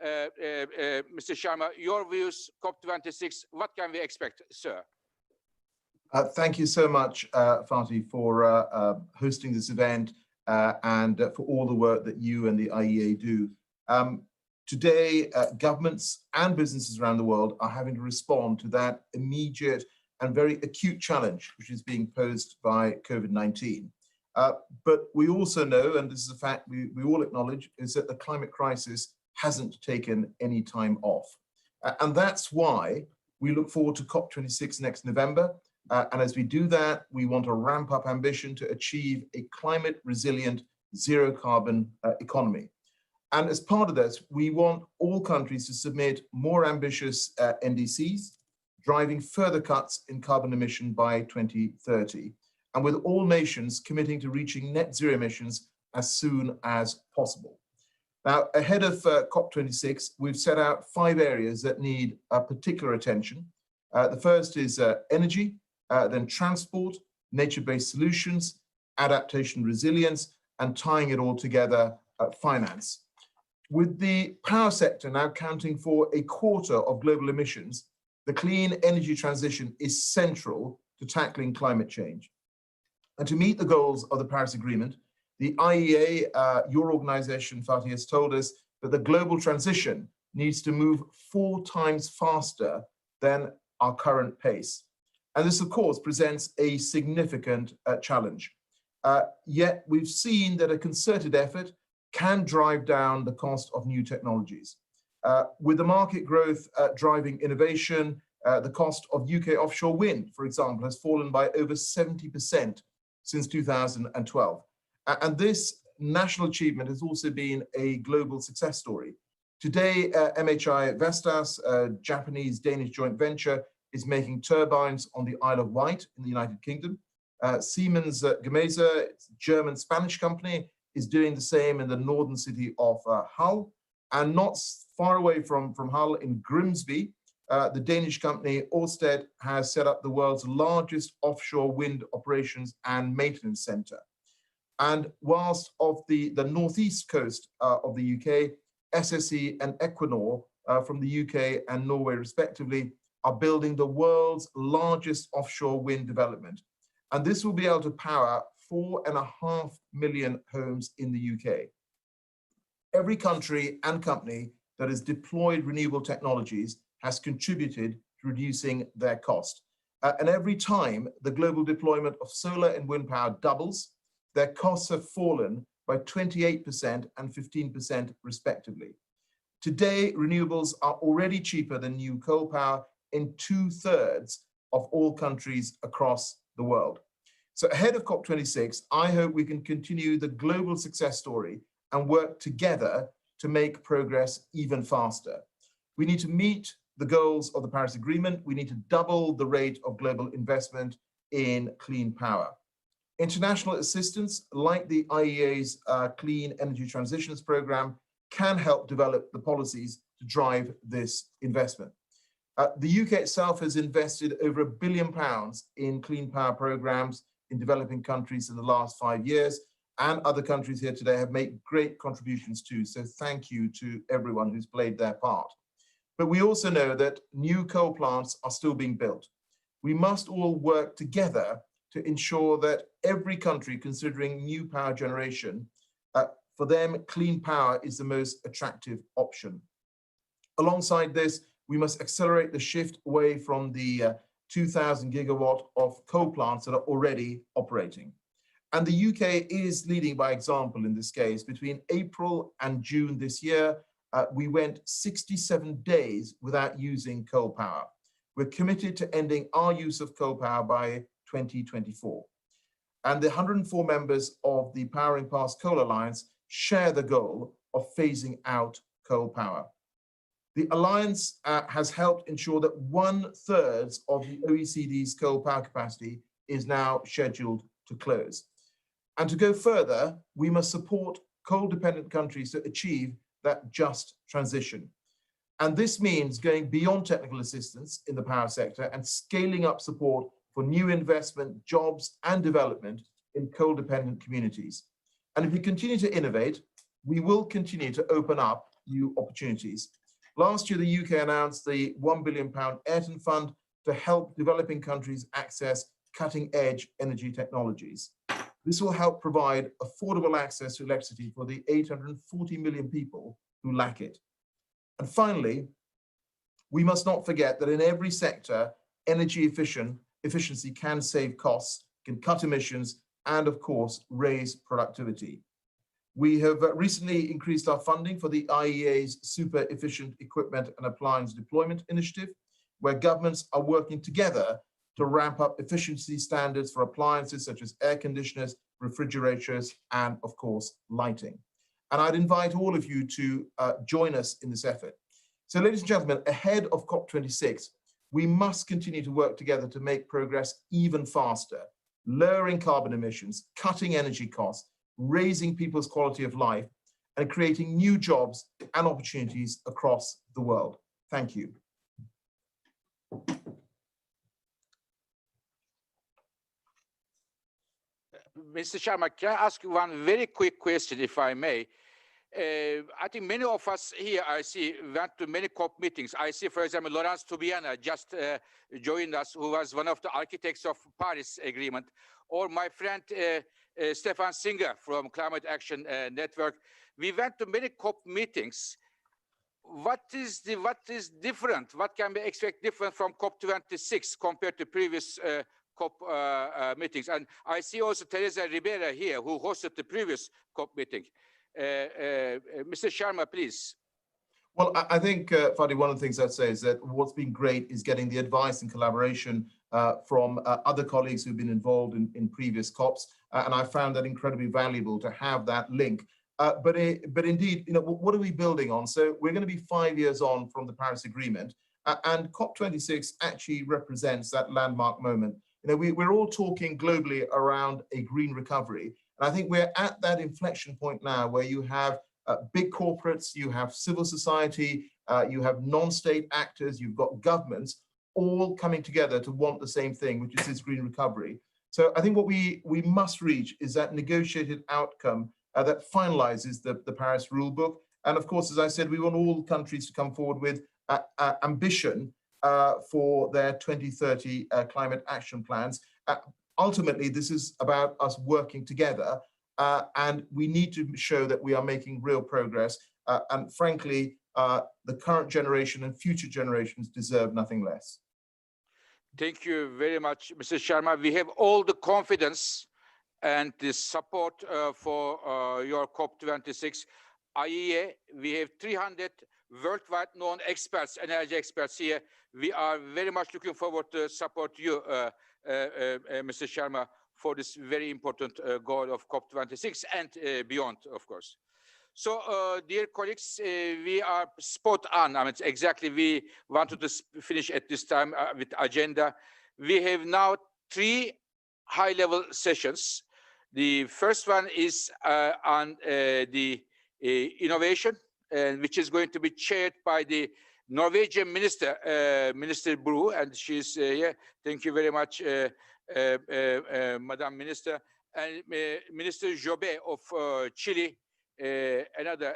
Mr. Sharma, your views, COP26, what can we expect, sir? Thank you so much, Fatih, for hosting this event and for all the work that you and the IEA do. Today, governments and businesses around the world are having to respond to that immediate and very acute challenge which is being posed by COVID-19. But we also know, and this is a fact we all acknowledge, is that the climate crisis hasn't taken any time off. And that's why we look forward to COP26 next November. And as we do that, we want to ramp up ambition to achieve a climate resilient, zero carbon economy. And as part of this, we want all countries to submit more ambitious NDCs, driving further cuts in carbon emission by 2030, and with all nations committing to reaching net zero emissions as soon as possible. Now, ahead of COP26, we've set out 5 areas that need particular attention. The first is energy, then transport, nature-based solutions, adaptation resilience, and tying it all together, finance. With the power sector now accounting for 1/4 of global emissions, the clean energy transition is central to tackling climate change. And to meet the goals of the Paris Agreement, the IEA, your organization, Fatih, has told us that the global transition needs to move 4 times faster than our current pace. And this, of course, presents a significant challenge. Yet we've seen that a concerted effort can drive down the cost of new technologies. With the market growth driving innovation, the cost of UK offshore wind, for example, has fallen by over 70% since 2012. And this national achievement has also been a global success story. Today, MHI Vestas, a Japanese-Danish joint venture, is making turbines on the Isle of Wight in the United Kingdom. Siemens Gamesa, a German-Spanish company, is doing the same in the northern city of Hull. And not far away from Hull in Grimsby, the Danish company Ørsted has set up the world's largest offshore wind operations and maintenance center. And whilst of the northeast coast of the UK, SSE and Equinor from the UK and Norway respectively are building the world's largest offshore wind development. And this will be able to power 4.5 million homes in the UK. Every country and company that has deployed renewable technologies has contributed to reducing their cost. And every time the global deployment of solar and wind power doubles, their costs have fallen by 28% and 15% respectively. Today, renewables are already cheaper than new coal power in 2/3 of all countries across the world. So ahead of COP26, I hope we can continue the global success story and work together to make progress even faster. We need to meet the goals of the Paris Agreement. We need to double the rate of global investment in clean power. International assistance, like the IEA's Clean Energy Transitions Program, can help develop the policies to drive this investment. The UK itself has invested over £1 billion in clean power programs in developing countries in the last 5 years, and other countries here today have made great contributions too. So thank you to everyone who's played their part. But we also know that new coal plants are still being built. We must all work together to ensure that every country considering new power generation, for them, clean power is the most attractive option. Alongside this, we must accelerate the shift away from the 2,000 gigawatt of coal plants that are already operating. And the UK is leading by example in this case. Between April and June this year, we went 67 days without using coal power. We're committed to ending our use of coal power by 2024. And the 104 members of the Powering Past Coal Alliance share the goal of phasing out coal power. The Alliance has helped ensure that 1/3 of the OECD's coal power capacity is now scheduled to close. And to go further, we must support coal-dependent countries to achieve that just transition. And this means going beyond technical assistance in the power sector and scaling up support for new investment, jobs, and development in coal-dependent communities. And if we continue to innovate, we will continue to open up new opportunities. Last year, the UK announced the £1 billion Ayrton Fund to help developing countries access cutting-edge energy technologies. This will help provide affordable access to electricity for the 840 million people who lack it. And finally, we must not forget that in every sector, energy efficiency can save costs, can cut emissions, and of course, raise productivity. We have recently increased our funding for the IEA's Super Efficient Equipment and Appliance Deployment Initiative, where governments are working together to ramp up efficiency standards for appliances such as air conditioners, refrigerators, and of course, lighting. And I'd invite all of you to join us in this effort. So ladies and gentlemen, ahead of COP26, we must continue to work together to make progress even faster, lowering carbon emissions, cutting energy costs, raising people's quality of life, and creating new jobs and opportunities across the world. Thank you. Mr. Sharma, can I ask you one very quick question, if I may? I think many of us here, I see, went to many COP meetings. I see, for example, Laurence Toubiana just joined us, who was one of the architects of Paris Agreement, or my friend Stefan Singer from Climate Action Network. We went to many COP meetings. What is different? What can we expect different from COP26 compared to previous COP meetings? And I see also Teresa Ribera here, who hosted the previous COP meeting. Mr. Sharma, please. Well, I think, Fadi, one of the things I'd say is that what's been great is getting the advice and collaboration from other colleagues who've been involved in previous COPs, and I found that incredibly valuable to have that link. But indeed, you know, what are we building on? So we're going to be 5 years on from the Paris Agreement, and COP26 actually represents that landmark moment. You know, we're all talking globally around a green recovery, and I think we're at that inflection point now where you have big corporates, you have civil society, you have non-state actors, you've got governments all coming together to want the same thing, which is this green recovery. So I think what we must reach is that negotiated outcome that finalizes the Paris rule book. And of course, as I said, we want all countries to come forward with ambition for their 2030 climate action plans. ultimately, this is about us working together, and we need to show that we are making real progress. And frankly, the current generation and future generations deserve nothing less. Thank you very much, Mr. Sharma. We have all the confidence and the support for your COP26. IEA, we have 300 worldwide known experts, energy experts here. We are very much looking forward to support you, Mr. Sharma, for this very important goal of COP26 and beyond, of course. So, dear colleagues, we are spot on. I mean, exactly, we wanted to finish at this time with agenda. We have now 3 high-level sessions. The first one is on the innovation, which is going to be chaired by the Norwegian minister, Minister Bru, and she's here. Thank you very much, Madam Minister. And Minister Jobé of Chile, another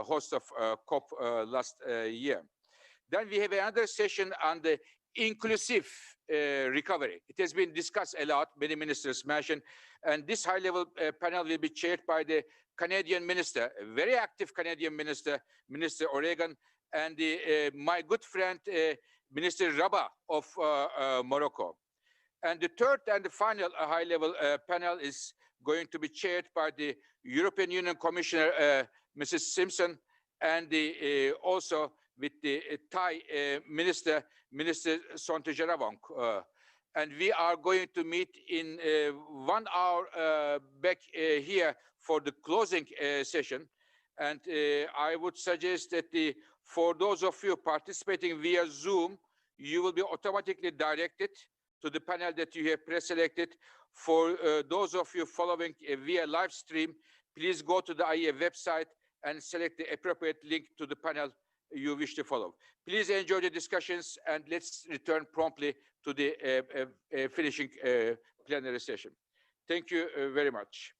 host of COP last year. Then we have another session on the inclusive recovery. It has been discussed a lot, many ministers mentioned, and this high-level panel will be chaired by the Canadian minister, a very active Canadian minister, Minister O'Regan, and my good friend, Minister Rabat of Morocco. And the third and the final high-level panel is going to be chaired by the European Union Commissioner, Mrs. Simpson, and also with the Thai Minister, Minister Sontajaravong. And we are going to meet in 1 hour back here for the closing session. And I would suggest that for those of you participating via Zoom, you will be automatically directed to the panel that you have pre-selected. For those of you following via live stream, please go to the IEA website and select the appropriate link to the panel you wish to follow. Please enjoy the discussions, and let's return promptly to the finishing plenary session. Thank you very much.